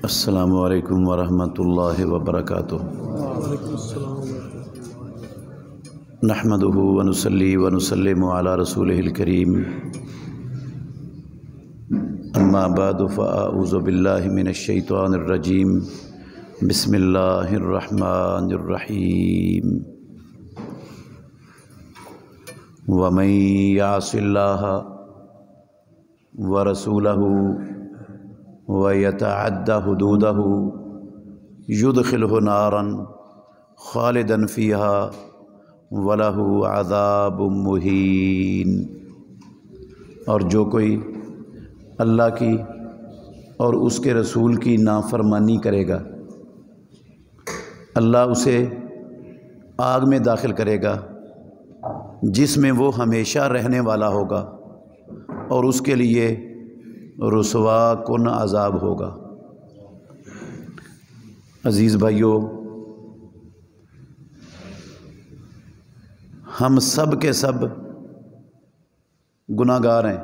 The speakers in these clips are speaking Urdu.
السلام علیکم ورحمۃ اللہ وبرکاتہ۔ نحمدہ ونصلی ونسلم علی رسولہ الکریم، اما بعد فاعوذ باللہ من الشیطان الرجیم، بسم اللہ الرحمن الرحیم۔ ومن یعص اللہ ورسولہ وَيَتَعَدَّ حُدُودَهُ يُدْخِلْهُ نَارًا خَالِدًا فِيهَا وَلَهُ عَذَابٌ مُّهِينٌ۔ اور جو کوئی اللہ کی اور اس کے رسول کی نافرمانی کرے گا، اللہ اسے آگ میں داخل کرے گا جس میں وہ ہمیشہ رہنے والا ہوگا، اور اس کے لیے رسوا کن عذاب ہوگا۔ عزیز بھائیو، ہم سب کے سب گناہ گار ہیں۔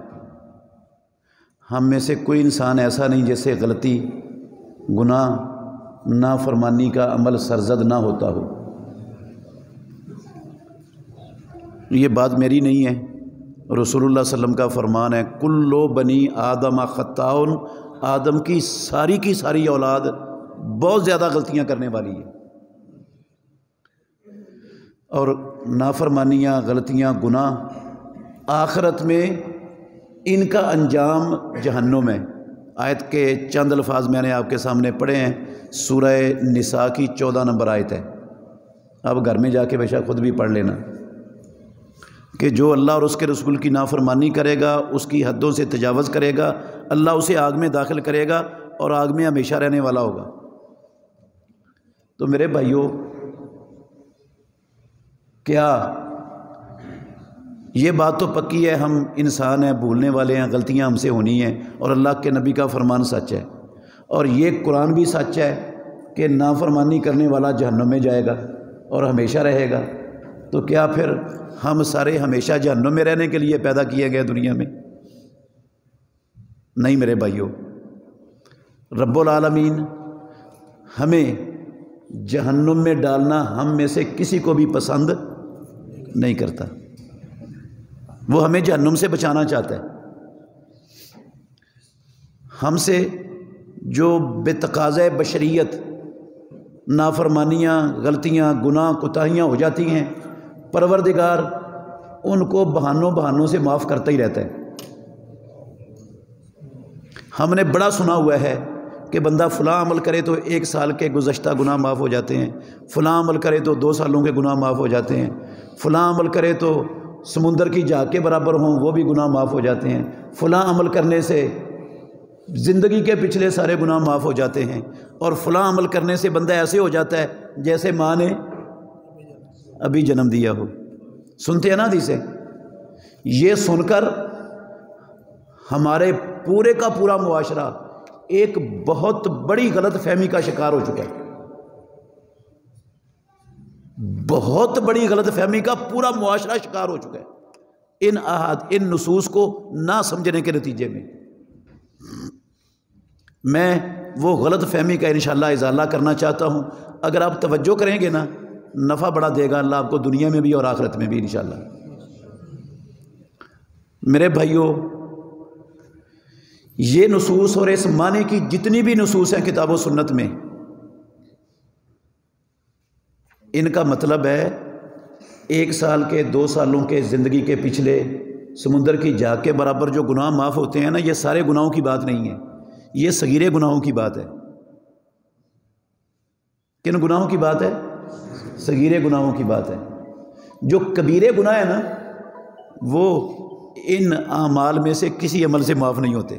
ہم میں سے کوئی انسان ایسا نہیں جیسے غلطی، گناہ، نافرمانی کا عمل سرزد نہ ہوتا ہو۔ یہ بات میری نہیں ہے، رسول اللہ صلی اللہ علیہ وسلم کا فرمان ہے، کلو بنی آدم خطاؤن، آدم کی ساری اولاد بہت زیادہ غلطیاں کرنے والی ہے، اور نافرمانیاں، غلطیاں، گناہ آخرت میں ان کا انجام جہنم ہے۔ آیت کے چند الفاظ میں نے آپ کے سامنے پڑھے ہیں، سورہ نساء کی 14 نمبر آیت ہے، اب گھر میں جا کے بے شک خود بھی پڑھ لینا، کہ جو اللہ اور اس کے رسول کی نافرمانی کرے گا، اس کی حدوں سے تجاوز کرے گا، اللہ اسے آگ میں داخل کرے گا اور آگ میں ہمیشہ رہنے والا ہوگا۔ تو میرے بھائیوں، کیا یہ بات تو پکی ہے، ہم انسان ہیں، بھولنے والے ہیں، غلطیاں ہم سے ہونی ہیں، اور اللہ کے نبی کا فرمان سچ ہے، اور یہ قرآن بھی سچ ہے کہ نافرمانی کرنے والا جہنم میں جائے گا اور ہمیشہ رہے گا۔ تو کیا پھر ہم سارے ہمیشہ جہنم میں رہنے کے لیے پیدا کیے گئے دنیا میں؟ نہیں میرے بھائیوں، رب العالمین ہمیں جہنم میں ڈالنا ہم میں سے کسی کو بھی پسند نہیں کرتا، وہ ہمیں جہنم سے بچانا چاہتا ہے۔ ہم سے جو بے تقاضۂ بشریت نافرمانیاں، غلطیاں، گناہ، کوتاہیاں ہو جاتی ہیں، پروردگار ان کو بہانوں سے معاف کرتا ہی رہتا ہے۔ ہم نے بڑا سنا ہوا ہے کہ بندہ فلاں عمل کرے تو 1 سال کے گزشتہ گناہ معاف ہو جاتے ہیں، فلاں عمل کرے تو 2 سالوں کے گناہ معاف ہو جاتے ہیں، فلاں عمل کرے تو سمندر کی جھاگ کے برابر ہوں وہ بھی گناہ معاف ہو جاتے ہیں، فلاں عمل کرنے سے زندگی کے پچھلے سارے گناہ معاف ہو جاتے ہیں، اور فلاں عمل کرنے سے بندہ ایسے ہو جاتا ہے جیسے ماں نے ابھی جنم دیا ہو۔ سنتے ہیں نا حدیثیں؟ یہ سن کر ہمارے پورے کا پورا معاشرہ ایک بہت بڑی غلط فہمی کا شکار ہو چکا ہے، بہت بڑی غلط فہمی کا پورا معاشرہ شکار ہو چکا ہے ان نصوص کو نہ سمجھنے کے نتیجے میں۔ میں وہ غلط فہمی کا انشاءاللہ ازالہ کرنا چاہتا ہوں۔ اگر آپ توجہ کریں گے نا، نفع بڑا دے گا اللہ آپ کو، دنیا میں بھی اور آخرت میں بھی انشاءاللہ۔ میرے بھائیوں، یہ نصوص اور اس معنی کی جتنی بھی نصوص ہیں کتاب و سنت میں، ان کا مطلب ہے 1 سال کے 2 سالوں کے زندگی کے پچھلے سمندر کی جھاگ کے برابر جو گناہ معاف ہوتے ہیں نا، یہ سارے گناہوں کی بات نہیں ہے، یہ صغیرے گناہوں کی بات ہے۔ کن گناہوں کی بات ہے؟ صغیرے گناہوں کی بات ہے۔ جو کبیرے گناہ ہیں نا، وہ ان اعمال میں سے کسی عمل سے معاف نہیں ہوتے۔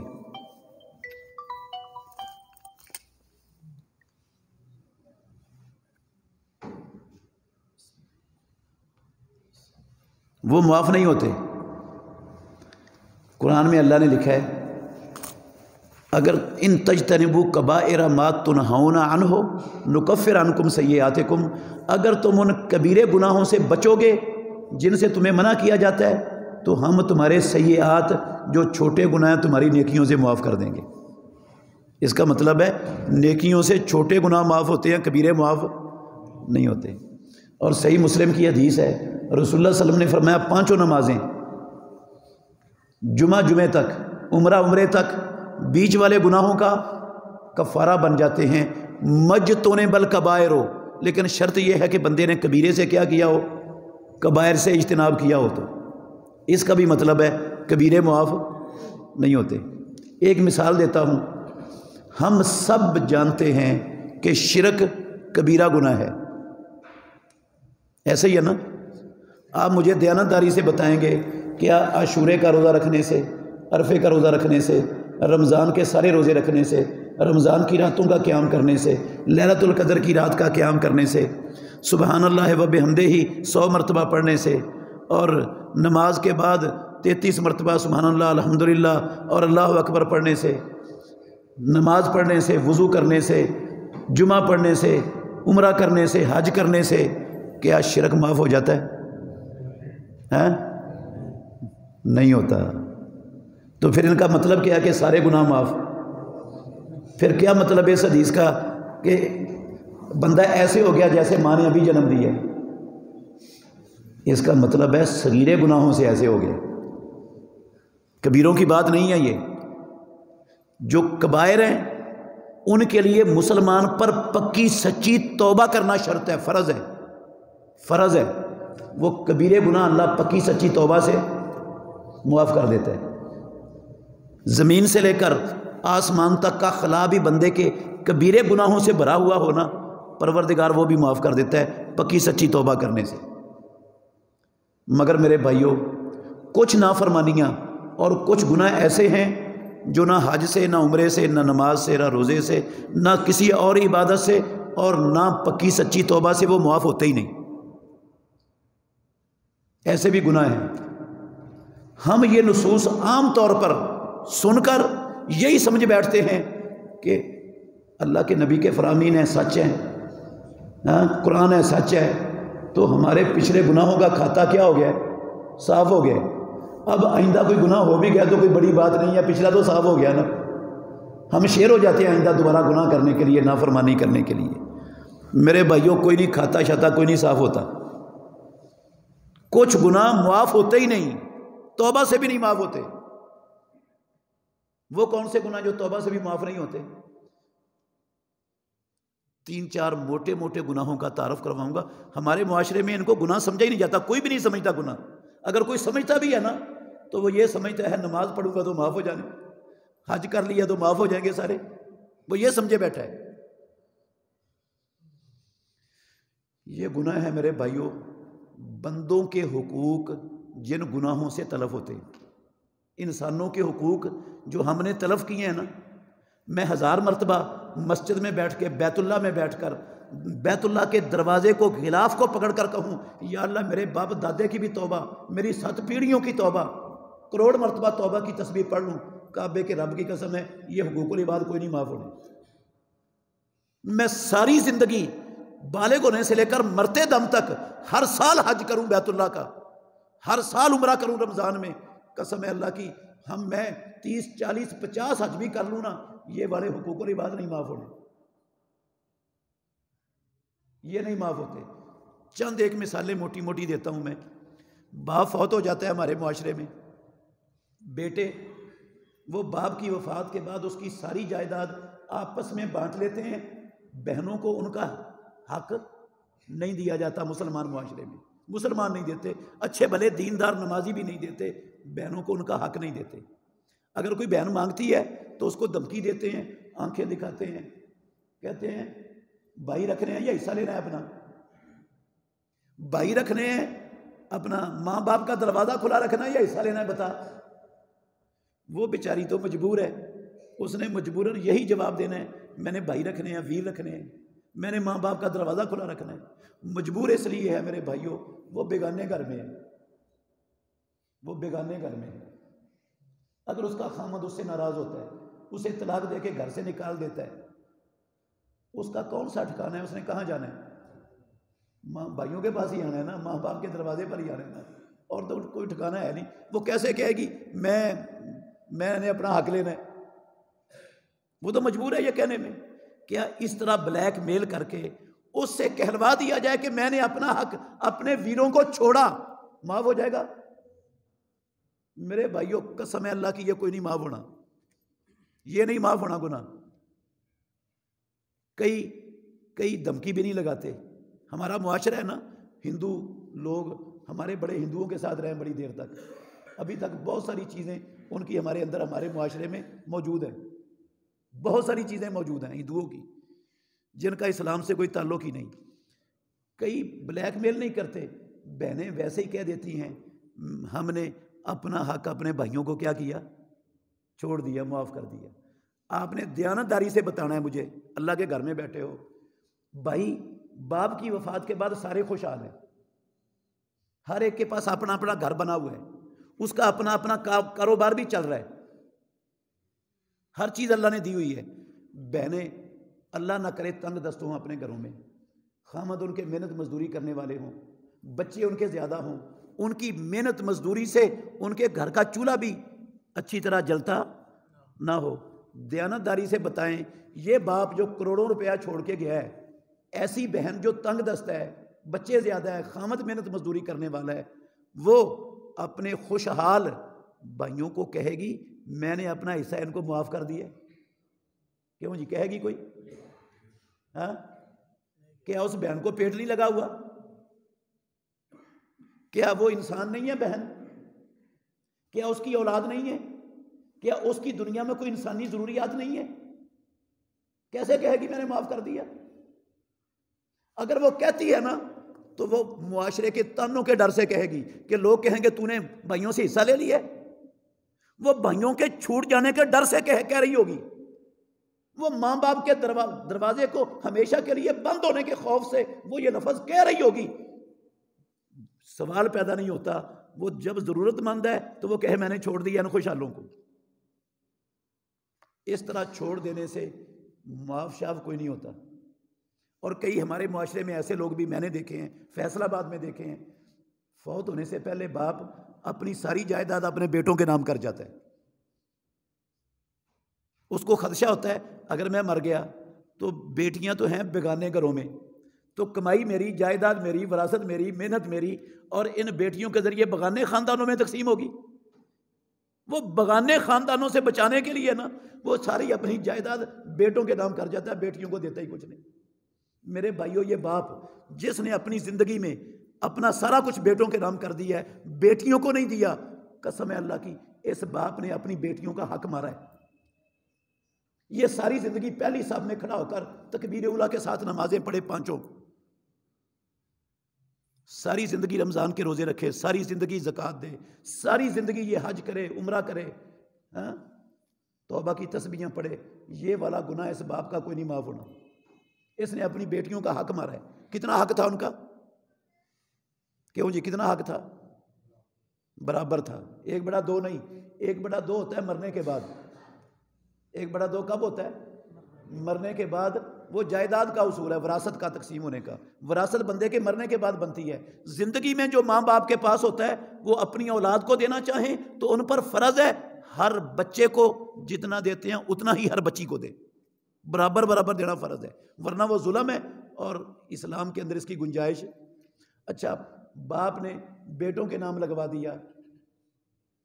وہ معاف نہیں ہوتے۔ قرآن میں اللہ نے لکھا ہے، اگر ان تجتنبوا کبائر ما تنہون عنہ نکفر عنکم سیئاتکم، اگر تم ان کبیرے گناہوں سے بچو گے جن سے تمہیں منع کیا جاتا ہے تو ہم تمہارے سیئات جو چھوٹے گناہ ہیں تمہاری نیکیوں سے معاف کر دیں گے۔ اس کا مطلب ہے نیکیوں سے چھوٹے گناہ معاف ہوتے ہیں، کبیرے معاف نہیں ہوتے۔ اور صحیح مسلم کی حدیث ہے، رسول اللہ صلی اللہ علیہ وسلم نے فرمایا 5 نمازیں جمعے تک، عمرے تک بیچ والے گناہوں کا کفارہ بن جاتے ہیں، مجتون بالکبائر ہو، لیکن شرط یہ ہے کہ بندے نے کبیرے سے کیا کیا ہو، کبائر سے اجتناب کیا ہو۔ تو اس کا بھی مطلب ہے کبیرے معاف نہیں ہوتے۔ ایک مثال دیتا ہوں، ہم سب جانتے ہیں کہ شرک کبیرہ گناہ ہے، ایسے ہی ہے نا؟ آپ مجھے دیانتداری سے بتائیں گے کیا عاشورے کا روزہ رکھنے سے، عرفے کا روزہ رکھنے سے، رمضان کے سارے روزے رکھنے سے، رمضان کی راتوں کا قیام کرنے سے، لیلۃ القدر کی رات کا قیام کرنے سے، سبحان اللہ و بحمدہ 100 مرتبہ پڑھنے سے، اور نماز کے بعد 33 مرتبہ سبحان اللہ الحمدللہ اور اللہ اکبر پڑھنے سے، نماز پڑھنے سے، وضو کرنے سے، جمعہ پڑھنے سے، عمرہ کرنے سے، حج کرنے سے کیا شرک معاف ہو جاتا ہے؟ ہاں نہیں ہوتا۔ تو پھر ان کا مطلب کیا کہ سارے گناہ معاف؟ پھر کیا مطلب ہے اس حدیث کا کہ بندہ ایسے ہو گیا جیسے ماں نے ابھی جنم دیا؟ اس کا مطلب ہے صغیرے گناہوں سے ایسے ہو گیا، کبیروں کی بات نہیں ہے یہ۔ جو کبائر ہیں ان کے لیے مسلمان پر پکی سچی توبہ کرنا شرط ہے، فرض ہے۔ وہ کبیرے گناہ اللہ پکی سچی توبہ سے معاف کر دیتا ہے۔ زمین سے لے کر آسمان تک کا خلا بھی بندے کے کبیرے گناہوں سے بھرا ہوا ہونا پروردگار وہ بھی معاف کر دیتا ہے پکی سچی توبہ کرنے سے۔ مگر میرے بھائیوں، کچھ نافرمانیاں اور کچھ گناہ ایسے ہیں جو نہ حج سے، نہ عمرے سے، نہ نماز سے، نہ روزے سے، نہ کسی اور عبادت سے، اور نہ پکی سچی توبہ سے وہ معاف ہوتے ہی نہیں۔ ایسے بھی گناہ ہیں۔ ہم یہ نصوص عام طور پر سن کر یہی سمجھ بیٹھتے ہیں کہ اللہ کے نبی کے فرامین ہیں، سچ ہیں، قرآن ہے، سچ ہے، تو ہمارے پچھلے گناہوں کا کھاتا کیا ہو گیا؟ صاف ہو گیا۔ اب آئندہ کوئی گناہ ہو بھی گیا تو کوئی بڑی بات نہیں ہے، پچھلا تو صاف ہو گیا نا۔ ہم شیر ہو جاتے ہیں آئندہ دوبارہ گناہ کرنے کے لیے، نافرمانی کرنے کے لیے۔ میرے بھائیوں، کوئی نہیں کھاتا شاتا، کوئی نہیں صاف ہوتا۔ کچھ گناہ معاف ہوتے ہی نہیں، توبہ سے بھی نہیں معاف ہوتے۔ وہ کون سے گناہ جو توبہ سے بھی معاف نہیں ہوتے؟ 3-4 موٹے موٹے گناہوں کا تعارف کرواؤں گا۔ ہمارے معاشرے میں ان کو گناہ سمجھا ہی نہیں جاتا، کوئی بھی نہیں سمجھتا گناہ۔ اگر کوئی سمجھتا بھی ہے نا تو وہ یہ سمجھتا ہے نماز پڑھوں گا تو معاف ہو جانے، حج کر لیا تو معاف ہو جائیں گے سارے، وہ یہ سمجھے بیٹھا ہے۔ یہ گناہ ہے میرے بھائیوں، بندوں کے حقوق جن گناہوں سے تلف ہوتے ہیں، انسانوں کے حقوق جو ہم نے تلف کیے ہیں نا۔ میں 1000 مرتبہ مسجد میں بیٹھ کے، بیت اللہ میں بیٹھ کر، بیت اللہ کے دروازے کو، غلاف کو پکڑ کر کہوں یا اللہ میرے باپ دادے کی بھی توبہ، میری 7 پیڑھیوں کی توبہ، کروڑ مرتبہ توبہ کی تسبیح پڑھ لوں، کعبے کے رب کی قسم ہے یہ حقوق العباد کوئی نہیں معاف ہونے۔ میں ساری زندگی بالغ ہونے سے لے کر مرتے دم تک ہر سال حج کروں بیت اللہ کا، ہر سال عمرہ کروں رمضان میں، قسم ہے اللہ کی، میں 30 40 50 حج بھی کر لوں نا، یہ والے حقوق العباد نہیں معاف ہونے، یہ نہیں معاف ہوتے۔ چند ایک مثالیں موٹی موٹی دیتا ہوں میں۔ باپ فوت ہو جاتا ہے ہمارے معاشرے میں، بیٹے وہ باپ کی وفات کے بعد اس کی ساری جائیداد آپس میں بانٹ لیتے ہیں، بہنوں کو ان کا حق نہیں دیا جاتا مسلمان معاشرے میں، مسلمان نہیں دیتے، اچھے بھلے دیندار نمازی بھی نہیں دیتے، بہنوں کو ان کا حق نہیں دیتے۔ اگر کوئی بہن مانگتی ہے تو اس کو دھمکی دیتے ہیں، آنکھیں دکھاتے ہیں، کہتے ہیں بھائی رکھنے ہیں یا حصہ لینا ہے اپنا، بھائی رکھنے ہیں اپنا، ماں باپ کا دروازہ کھلا رکھنا ہے یا حصہ لینا ہے بتا۔ وہ بیچاری تو مجبور ہے، اس نے مجبوراً یہی جواب دینا ہے، میں نے بھائی رکھنے ہیں، ویر رکھنے ہیں، میں نے ماں باپ کا دروازہ کھلا رکھنا ہے۔ مجبور اس لیے ہے میرے بھائیوں، وہ بیگانے گھر میں ہے، وہ بیگانے گھر میں ہے۔ اگر اس کا خامد اس سے ناراض ہوتا ہے، اسے طلاق دے کے گھر سے نکال دیتا ہے، اس کا کون سا ٹھکانا ہے؟ اس نے کہاں جانا ہے؟ ماں بھائیوں کے پاس ہی آنا ہے نا، ماں باپ کے دروازے پر ہی آنا ہے نا، اور تو کوئی ٹھکانا ہے نہیں۔ وہ کیسے کہے گی میں نے اپنا حق لینا ہے؟ وہ تو مجبور ہے یہ کہنے میں. کیا اس طرح بلیک میل کر کے اس سے کہلوا دیا جائے کہ میں نے اپنا حق اپنے ویروں کو چھوڑا، معاف ہو جائے گا؟ میرے بھائیوں قسم ہے اللہ کی، یہ کوئی نہیں معاف ہونا، یہ نہیں معاف ہونا گناہ. کئی دھمکی بھی نہیں لگاتے. ہمارا معاشرہ ہے نا، ہندو لوگ ہمارے بڑے ہندوؤں کے ساتھ رہے بڑی دیر تک، ابھی تک بہت ساری چیزیں ان کی ہمارے اندر ہمارے معاشرے میں موجود ہیں. بہت ساری چیزیں موجود ہیں ہندوؤں کی جن کا اسلام سے کوئی تعلق ہی نہیں. کئی بلیک میل نہیں کرتے، بہنیں ویسے ہی کہہ دیتی ہیں ہم نے اپنا حق اپنے بھائیوں کو کیا کیا، چھوڑ دیا، معاف کر دیا. آپ نے دیانتداری سے بتانا ہے مجھے، اللہ کے گھر میں بیٹھے ہو، بھائی باپ کی وفات کے بعد سارے خوشحال ہیں، ہر ایک کے پاس اپنا اپنا گھر بنا ہوا ہے، اس کا اپنا اپنا کاروبار بھی چل رہا ہے، ہر چیز اللہ نے دی ہوئی ہے. بہنیں اللہ نہ کرے تنگ دست ہوں اپنے گھروں میں، خامد ان کے محنت مزدوری کرنے والے ہوں، بچے ان کے زیادہ ہوں، ان کی محنت مزدوری سے ان کے گھر کا چولہا بھی اچھی طرح جلتا نہ ہو. دیانتداری سے بتائیں، یہ باپ جو کروڑوں روپیہ چھوڑ کے گیا ہے، ایسی بہن جو تنگ دست ہے، بچے زیادہ ہے، خامد محنت مزدوری کرنے والا ہے، وہ اپنے خوشحال بھائیوں کو کہے گی میں نے اپنا حصہ ان کو معاف کر دیا؟ کیوں جی کہے گی کوئی؟ ہاں، کیا اس بہن کو پیٹ نہیں لگا ہوا؟ کیا وہ انسان نہیں ہے بہن؟ کیا اس کی اولاد نہیں ہے؟ کیا اس کی دنیا میں کوئی انسانی ضروریات نہیں ہے؟ کیسے کہے گی میں نے معاف کر دیا؟ اگر وہ کہتی ہے نا تو وہ معاشرے کے تانوں کے ڈر سے کہے گی کہ لوگ کہیں گے تو نے بھائیوں سے حصہ لے لیا. وہ بھائیوں کے چھوٹ جانے کے ڈر سے کہہ رہی ہوگی، وہ ماں باپ کے دروازے کو ہمیشہ کے لیے بند ہونے کے خوف سے وہ یہ لفظ کہہ رہی ہوگی. سوال پیدا نہیں ہوتا، وہ جب ضرورت مند ہے تو وہ کہے میں نے چھوڑ دیا ان خوشحالوں کو. اس طرح چھوڑ دینے سے معاف شاف کوئی نہیں ہوتا. اور کئی ہمارے معاشرے میں ایسے لوگ بھی میں نے دیکھے ہیں، فیصل آباد میں دیکھے ہیں، فوت ہونے سے پہلے باپ اپنی ساری جائیداد اپنے بیٹوں کے نام کر جاتا ہے. اس کو خدشہ ہوتا ہے اگر میں مر گیا تو بیٹیاں تو ہیں بیگانے گھروں میں، تو کمائی میری، جائیداد میری، وراثت میری، محنت میری، اور ان بیٹیوں کے ذریعے بیگانے خاندانوں میں تقسیم ہوگی. وہ بیگانے خاندانوں سے بچانے کے لیے نا وہ ساری اپنی جائیداد بیٹوں کے نام کر جاتا ہے، بیٹیوں کو دیتا ہی کچھ نہیں. میرے بھائیوں، یہ باپ جس نے اپنی زندگی میں اپنا سارا کچھ بیٹوں کے نام کر دیا ہے، بیٹیوں کو نہیں دیا، قسم ہے اللہ کی اس باپ نے اپنی بیٹیوں کا حق مارا ہے. یہ ساری زندگی پہلی صف میں کھڑا ہو کر تکبیر اولیٰ کے ساتھ نمازیں پڑھے پانچوں، ساری زندگی رمضان کے روزے رکھے، ساری زندگی زکوٰۃ دے، ساری زندگی یہ حج کرے، عمرہ کرے، توبہ کی تسبیحاں پڑھے. یہ والا گناہ اس باپ کا کوئی نہیں معاف ہونا. اس نے اپنی بیٹیوں کا حق مارا ہے. کتنا حق تھا ان کا؟ کیوں جی کتنا حق تھا؟ برابر تھا. 1/2 نہیں، 1/2 ہوتا ہے مرنے کے بعد. 1/2 کب ہوتا ہے؟ مرنے کے بعد. وہ جائیداد کا اصول ہے، وراثت کا تقسیم ہونے کا. وراثت بندے کے مرنے کے بعد بنتی ہے. زندگی میں جو ماں باپ کے پاس ہوتا ہے وہ اپنی اولاد کو دینا چاہیں تو ان پر فرض ہے ہر بچے کو جتنا دیتے ہیں اتنا ہی ہر بچی کو دے، برابر برابر دینا فرض ہے، ورنہ وہ ظلم ہے اور اسلام کے اندر اس کی گنجائش. اچھا، باپ نے بیٹوں کے نام لگوا دیا،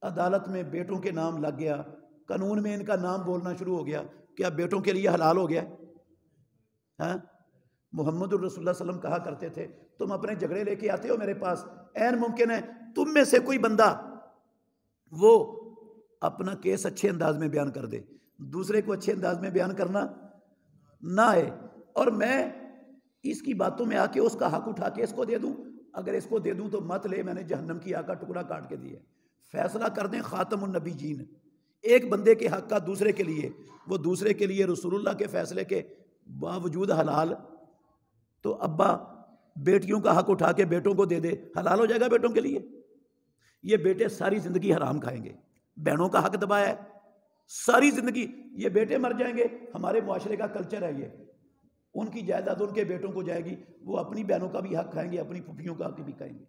عدالت میں بیٹوں کے نام لگ گیا، قانون میں ان کا نام بولنا شروع ہو گیا، کیا بیٹوں کے لیے حلال ہو گیا؟ ہاں، محمد الرسول اللہ صلی اللہ علیہ وسلم کہا کرتے تھے تم اپنے جھگڑے لے کے آتے ہو میرے پاس، عین ممکن ہے تم میں سے کوئی بندہ وہ اپنا کیس اچھے انداز میں بیان کر دے، دوسرے کو اچھے انداز میں بیان کرنا نہ آئے، اور میں اس کی باتوں میں آ کے اس کا حق اٹھا کے اس کو دے دوں. اگر اس کو دے دوں تو مت لے، میں نے جہنم کی آگ کا ٹکڑا کاٹ کے دیا. فیصلہ کر دیں خاتم النبی جین، ایک بندے کے حق کا دوسرے کے لیے، وہ دوسرے کے لیے رسول اللہ کے فیصلے کے باوجود حلال، تو ابا بیٹیوں کا حق اٹھا کے بیٹوں کو دے دے، حلال ہو جائے گا بیٹوں کے لیے. یہ بیٹے ساری زندگی حرام کھائیں گے. بہنوں کا حق دبایا ہے ساری زندگی، یہ بیٹے مر جائیں گے. ہمارے معاشرے کا کلچر ہے یہ، ان کی جائیداد ان کے بیٹوں کو جائے گی، وہ اپنی بہنوں کا بھی حق کھائیں گے، اپنی پھوپھیوں کا حق بھی کھائیں گے.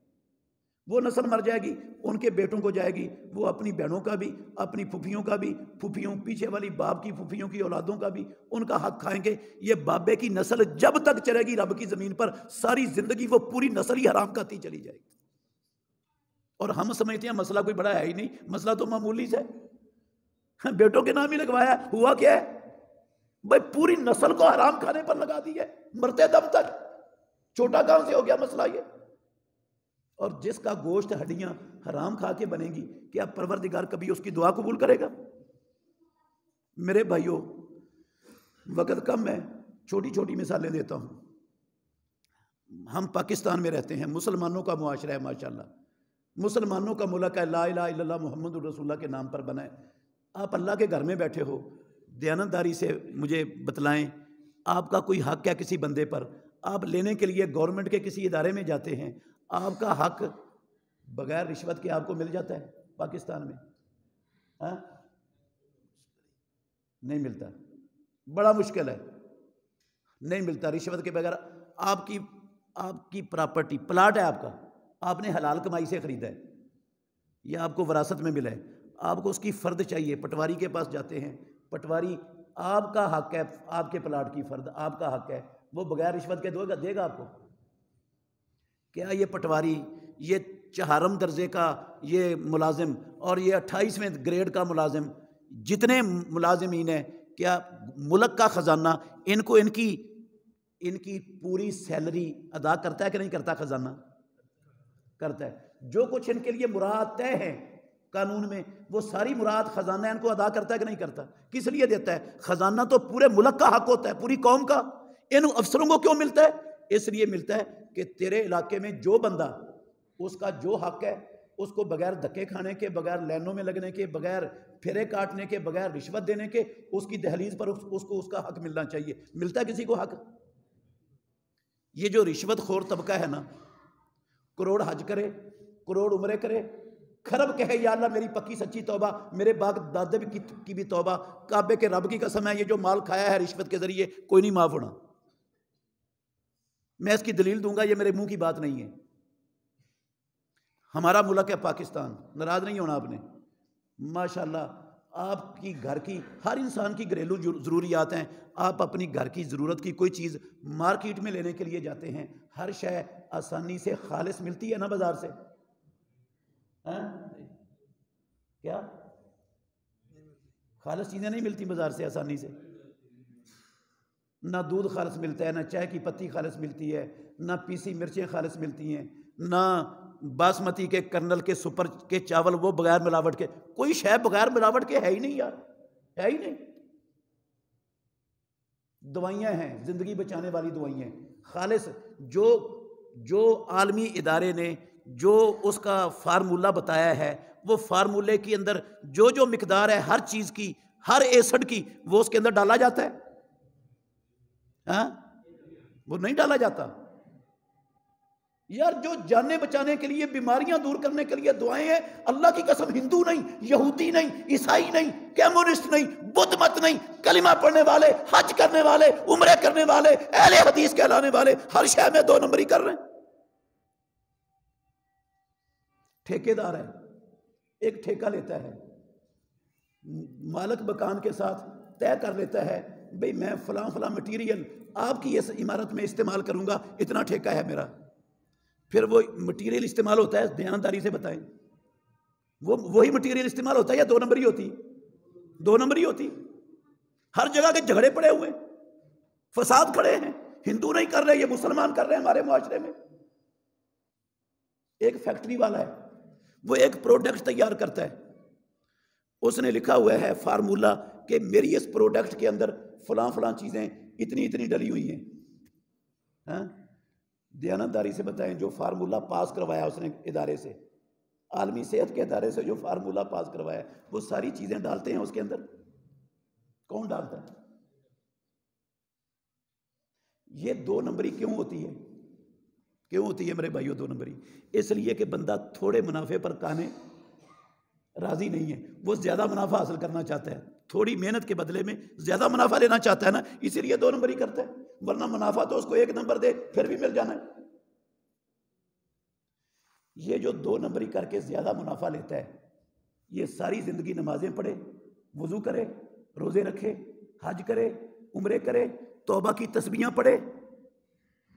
وہ نسل مر جائے گی، ان کے بیٹوں کو جائے گی، وہ اپنی بہنوں کا بھی، اپنی پھوپھیوں کا بھی، پھوپھیوں پیچھے والی باپ کی پھوپھیوں کی اولادوں کا بھی ان کا حق کھائیں گے۔ یہ بابے کی نسل جب تک چلے گی رب کی زمین پر، ساری زندگی وہ پوری نسل ہی حرام کھاتی چلی جائے گی۔ اور ہم سمجھتے ہیں مسئلہ کوئی بڑا ہے ہی نہیں، مسئلہ تو معمولی سے ہے، بیٹوں کے نام ہی لگوایا، ہوا کیا ہے بھائی؟ پوری نسل کو حرام کھانے پر لگا دی ہے، مرتے دم تک۔ چھوٹا کہاں سے ہو گیا مسئلہ یہ؟ اور جس کا گوشت ہڈیاں حرام کھا کے بنے گی، کیا پروردگار کبھی اس کی دعا قبول کرے گا؟ میرے بھائیوں، وقت کم ہے، چھوٹی چھوٹی مثالیں دیتا ہوں۔ ہم پاکستان میں رہتے ہیں، مسلمانوں کا معاشرہ ہے ماشاءاللہ، مسلمانوں کا ملک ہے، لا الہ الا اللہ محمد رسول اللہ کے نام پر بنا ہے۔ آپ اللہ کے گھر میں بیٹھے ہو، دیانتداری سے مجھے بتلائیں، آپ کا کوئی حق ہے کسی بندے پر، آپ لینے کے لیے گورنمنٹ کے کسی ادارے میں جاتے ہیں، آپ کا حق بغیر رشوت کے آپ کو مل جاتا ہے پاکستان میں؟ ہاں، نہیں ملتا، بڑا مشکل ہے، نہیں ملتا رشوت کے بغیر۔ آپ کی پراپرٹی، پلاٹ ہے آپ کا، آپ نے حلال کمائی سے خریدا ہے یا آپ کو وراثت میں ملا ہے، آپ کو اس کی فرد چاہیے، پٹواری کے پاس جاتے ہیں، پٹواری آپ کا حق ہے، آپ کے پلاٹ کی فرد آپ کا حق ہے، وہ بغیر رشوت کے دے گا آپ کو؟ کیا یہ پٹواری، یہ چہارم درجے کا یہ ملازم اور یہ 28ویں گریڈ کا ملازم، جتنے ملازمین ہیں، کیا ملک کا خزانہ ان کو ان کی پوری سیلری ادا کرتا ہے کہ نہیں کرتا؟ خزانہ کرتا ہے۔ جو کچھ ان کے لیے مراد طے ہے قانون میں، وہ ساری مراد خزانہ ان کو ادا کرتا ہے کہ نہیں کرتا؟ کس لیے دیتا ہے؟ خزانہ تو پورے ملک کا حق ہوتا ہے، پوری قوم کا۔ ان افسروں کو کیوں ملتا ہے؟ اس لیے ملتا ہے کہ تیرے علاقے میں جو بندہ، اس کا جو حق ہے، اس کو بغیر دھکے کھانے کے، بغیر لائنوں میں لگنے کے، بغیر پھیرے کاٹنے کے، بغیر رشوت دینے کے، اس کی دہلیز پر اس کو اس کا حق ملنا چاہیے۔ ملتا ہے کسی کو حق؟ یہ جو رشوت خور طبقہ ہے نا، کروڑ حج کرے، کروڑ عمرے کرے، خرب کہے یا اللہ میری پکی سچی توبہ، میرے باپ دادے کی بھی توبہ، کعبے کے رب کی قسم ہے یہ جو مال کھایا ہے رشوت کے ذریعے کوئی نہیں معاف ہونا، میں اس کی دلیل دوں گا، یہ میرے منہ کی بات نہیں ہے۔ ہمارا ملک ہے پاکستان، ناراض نہیں ہونا آپ نے، ماشاءاللہ آپ کی گھر کی، ہر انسان کی گھریلو ضروریات ہیں، آپ اپنی گھر کی ضرورت کی کوئی چیز مارکیٹ میں لینے کے لیے جاتے ہیں، ہر شے آسانی سے خالص ملتی ہے نا بازار سے؟ کیا خالص چیزیں نہیں ملتی بازار سے آسانی سے؟ نہ دودھ خالص ملتا ہے، نہ چائے کی پتی خالص ملتی ہے، نہ پیسی مرچیں خالص ملتی ہیں، نہ باسمتی کے کرنل کے سپر کے چاول وہ بغیر ملاوٹ کے، کوئی شے بغیر ملاوٹ کے ہے ہی نہیں یار، ہے ہی نہیں۔ دوائیاں ہیں، زندگی بچانے والی دوائیاں خالص، جو عالمی ادارے نے جو اس کا فارمولہ بتایا ہے، وہ فارمولے کے اندر جو مقدار ہے ہر چیز کی، ہر ایسڈ کی، وہ اس کے اندر ڈالا جاتا ہے؟ ہاں، وہ نہیں ڈالا جاتا یار۔ جو جانیں بچانے کے لیے، بیماریاں دور کرنے کے لیے دعائیں ہیں، اللہ کی قسم ہندو نہیں، یہودی نہیں، عیسائی نہیں، کمیونسٹ نہیں، بدھ مت نہیں، کلمہ پڑھنے والے، حج کرنے والے، عمرے کرنے والے، اہل حدیث کہلانے والے، ہر شے میں 2 نمبری کر رہے ہیں۔ ٹھیکیدار ہے، ایک ٹھیکہ لیتا ہے، مالک مکان کے ساتھ طے کر لیتا ہے، بھئی میں فلاں فلاں مٹیریل آپ کی اس عمارت میں استعمال کروں گا، اتنا ٹھیکہ ہے میرا۔ پھر وہ مٹیریل استعمال ہوتا ہے، دیانتداری سے بتائیں، وہی مٹیریل استعمال ہوتا ہے یا 2 نمبری ہوتی؟ 2 نمبری ہوتی۔ ہر جگہ کے جھگڑے پڑے ہوئے، فساد کھڑے ہیں، ہندو نہیں کر رہے، یہ مسلمان کر رہے ہیں ہمارے معاشرے میں۔ ایک فیکٹری والا ہے، وہ ایک پروڈکٹ تیار کرتا ہے، اس نے لکھا ہوا ہے فارمولہ کہ میری اس پروڈکٹ کے اندر فلاں فلاں چیزیں اتنی اتنی ڈلی ہوئی ہیں۔ ہاں، دیانتداری سے بتائیں، جو فارمولہ پاس کروایا اس نے ادارے سے، عالمی صحت کے ادارے سے جو فارمولہ پاس کروایا، وہ ساری چیزیں ڈالتے ہیں اس کے اندر؟ کون ڈالتا ہے؟ یہ 2 نمبری کیوں ہوتی ہے؟ کیوں ہوتی ہے میرے بھائیو 2 نمبری؟ اس لیے کہ بندہ تھوڑے منافع پر کھانے راضی نہیں ہے، وہ زیادہ منافع حاصل کرنا چاہتا ہے، تھوڑی محنت کے بدلے میں زیادہ منافع لینا چاہتا ہے نا، اسی لیے 2 نمبری کرتا ہے، ورنہ منافع تو اس کو 1 نمبر دے پھر بھی مل جانا ہے۔ یہ جو 2 نمبری کر کے زیادہ منافع لیتا ہے، یہ ساری زندگی نمازیں پڑھے، وضو کرے، روزے رکھے، حج کرے، عمرے کرے، توبہ کی تسبیحاں پڑھے۔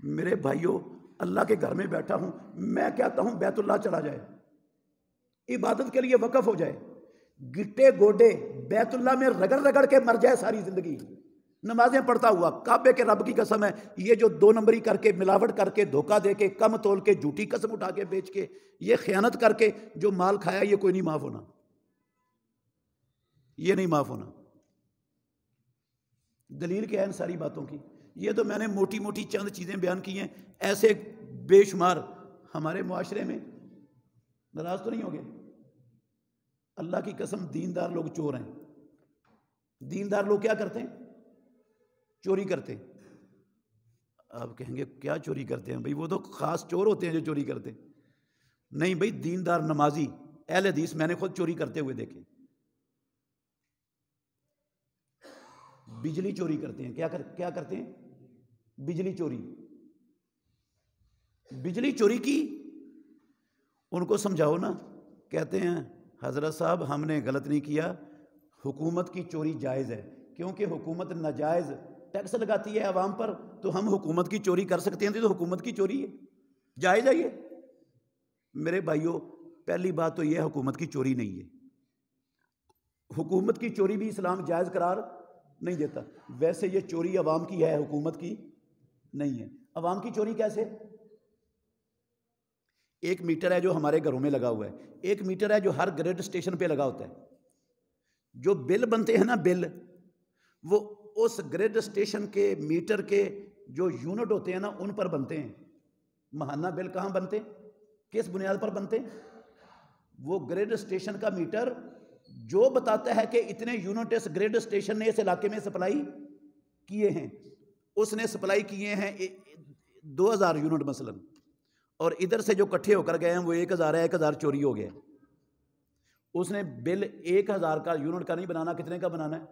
میرے بھائیوں، اللہ کے گھر میں بیٹھا ہوں، میں کہتا ہوں بیت اللہ چلا جائے، عبادت کے لیے وقف ہو جائے، گٹے گوڈے بیت اللہ میں رگڑ رگڑ کے مر جائے ساری زندگی، نمازیں پڑھتا ہوا، کعبے کے رب کی قسم ہے، یہ جو 2 نمبری کر کے، ملاوٹ کر کے، دھوکہ دے کے، کم تول کے، جھوٹی قسم اٹھا کے بیچ کے، یہ خیانت کر کے جو مال کھایا، یہ کوئی نہیں معاف ہونا، یہ نہیں معاف ہونا۔ دلیل کیا ہے ان ساری باتوں کی؟ یہ تو میں نے موٹی موٹی چند چیزیں بیان کی ہیں، ایسے بے شمار ہمارے معاشرے میں۔ ناراض تو نہیں ہوگے؟ اللہ کی قسم دیندار لوگ چور ہیں۔ دیندار لوگ کیا کرتے ہیں؟ چوری کرتے ہیں۔ آپ کہیں گے کیا چوری کرتے ہیں؟ بھئی وہ تو خاص چور ہوتے ہیں جو چوری کرتے ہیں۔ نہیں بھئی، دیندار نمازی اہل حدیث میں نے خود چوری کرتے ہوئے دیکھے۔ بجلی چوری کرتے ہیں۔ کیا کرتے ہیں؟ بجلی چوری۔ بجلی چوری کی، ان کو سمجھاؤ نا، کہتے ہیں حضرت صاحب ہم نے غلط نہیں کیا، حکومت کی چوری جائز ہے، کیونکہ حکومت ناجائز ٹیکس لگاتی ہے عوام پر، تو ہم حکومت کی چوری کر سکتے ہیں، تو حکومت کی چوری ہے، جائز ہے یہ۔ میرے بھائیوں، پہلی بات تو یہ حکومت کی چوری نہیں ہے، حکومت کی چوری بھی اسلام جائز قرار نہیں دیتا۔ ویسے یہ چوری عوام کی ہے، حکومت کی نہیں ہے۔ عوام کی چوری کیسے؟ ایک میٹر ہے جو ہمارے گھروں میں لگا ہوا ہے، ایک میٹر ہے جو ہر گریڈ اسٹیشن پہ لگا ہوتا ہے۔ جو بل بنتے ہیں نا، بل، وہ اس گریڈ اسٹیشن کے میٹر کے جو یونٹ ہوتے ہیں نا، ان پر بنتے ہیں۔ ماہانہ بل کہاں بنتے ہیں؟ کس بنیاد پر بنتے ہیں؟ وہ گریڈ اسٹیشن کا میٹر جو بتاتا ہے کہ اتنے یونٹ اس گریڈ اسٹیشن نے اس علاقے میں سپلائی کیے ہیں، اس نے سپلائی کیے ہیں 2000 یونٹ مثلا، اور ادھر سے جو کٹھے ہو کر گئے ہیں وہ 1000 ہے، 1000 چوری ہو گیا۔ اس نے بل 1000 کا یونٹ کا نہیں بنانا، کتنے کا بنانا ہے؟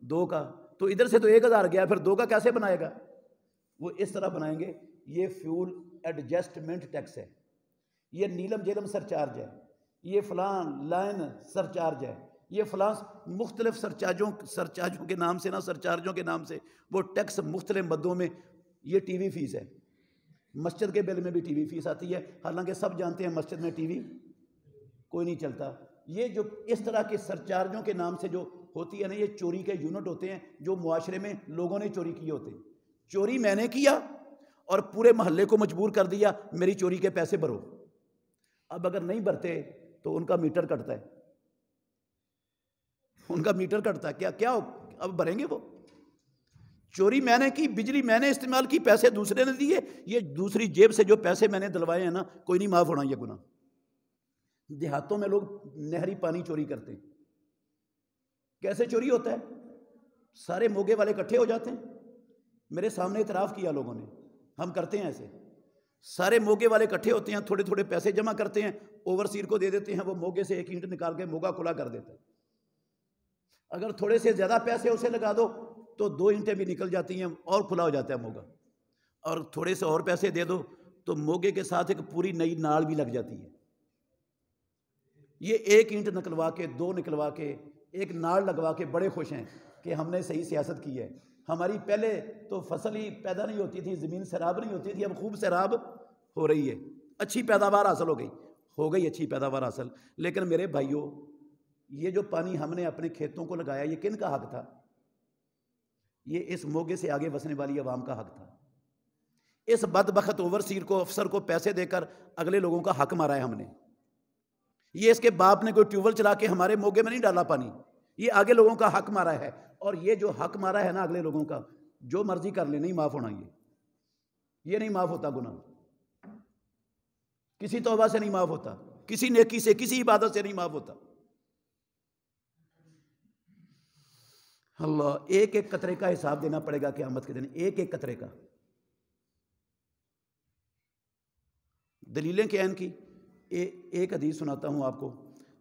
2 کا۔ تو ادھر سے تو 1000 گیا، پھر 2 کا کیسے بنائے گا؟ وہ اس طرح بنائیں گے، یہ فیول ایڈجسٹمنٹ ٹیکس ہے، یہ نیلم جیلم سرچارج ہے، یہ فلاں لائن سرچارج ہے، یہ فلاں مختلف سرچارجوں کے نام سے نا، سرچارجوں کے نام سے وہ ٹیکس مختلف مدوں میں۔ یہ ٹی وی فیس ہے، مسجد کے بل میں بھی ٹی وی فیس آتی ہے، حالانکہ سب جانتے ہیں مسجد میں ٹی وی کوئی نہیں چلتا۔ یہ جو اس طرح کے سرچارجوں کے نام سے جو ہوتی ہے نا، یہ چوری کے یونٹ ہوتے ہیں جو معاشرے میں لوگوں نے چوری کیے ہوتے ہیں۔ چوری میں نے کیا اور پورے محلے کو مجبور کر دیا میری چوری کے پیسے بھرو۔ اب اگر نہیں بھرتے تو ان کا میٹر کٹتا ہے، ان کا میٹر کٹتا ہے، کیا اب بھریں گے وہ؟ چوری میں نے کی، بجلی میں نے استعمال کی، پیسے دوسرے نے دیے، یہ دوسری جیب سے جو پیسے میں نے دلوائے ہیں نا، کوئی نہیں معاف ہونا یہ گناہ۔ دیہاتوں میں لوگ نہری پانی چوری کرتے ہیں۔ کیسے چوری ہوتا ہے؟ سارے موگے والے اکٹھے ہو جاتے ہیں، میرے سامنے اعتراف کیا لوگوں نے، ہم کرتے ہیں ایسے، سارے موگے والے اکٹھے ہوتے ہیں، تھوڑے تھوڑے پیسے جمع کرتے ہیں، اوورسیر کو دے دیتے ہیں، وہ موگے سے 1 اینٹ نکال کے موگا کھلا کر دیتا ہے۔ اگر تھوڑے سے زیادہ پیسے اسے لگا دو تو 2 اینٹیں بھی نکل جاتی ہیں اور کھلا ہو جاتا ہے موگا، اور تھوڑے سے اور پیسے دے دو تو موگے کے ساتھ ایک پوری نئی نال بھی لگ جاتی ہے۔ یہ 1 اینٹ نکلوا کے، 2 نکلوا کے، ایک نال لگوا کے بڑے خوش ہیں کہ ہم نے صحیح سیاست کی ہے۔ ہماری پہلے تو فصل ہی پیدا نہیں ہوتی تھی، زمین سیراب نہیں ہوتی تھی، اب خوب سیراب ہو رہی ہے، اچھی پیداوار حاصل ہو گئی اچھی پیداوار حاصل۔ لیکن میرے بھائیوں، یہ جو پانی ہم نے اپنے کھیتوں کو لگایا، یہ کن کا حق تھا؟ یہ اس موگے سے آگے بسنے والی عوام کا حق تھا۔ اس بدبخت اوورسیر کو، افسر کو پیسے دے کر اگلے لوگوں کا حق مارا ہے ہم نے۔ یہ اس کے باپ نے کوئی ٹیوبل چلا کے ہمارے موگے میں نہیں ڈالا پانی، یہ آگے لوگوں کا حق مارا ہے، اور یہ جو حق مارا ہے نا اگلے لوگوں کا، جو مرضی کر لے، نہیں معاف ہونا یہ نہیں معاف ہوتا گناہ، کسی توبہ سے نہیں معاف ہوتا، کسی نیکی سے، کسی عبادت سے نہیں معاف ہوتا۔ اللہ، ایک ایک قطرے کا حساب دینا پڑے گا قیامت کے دن، ایک ایک قطرے کا۔ دلیلیں کیا ہیں ان کی؟ ایک حدیث سناتا ہوں آپ کو،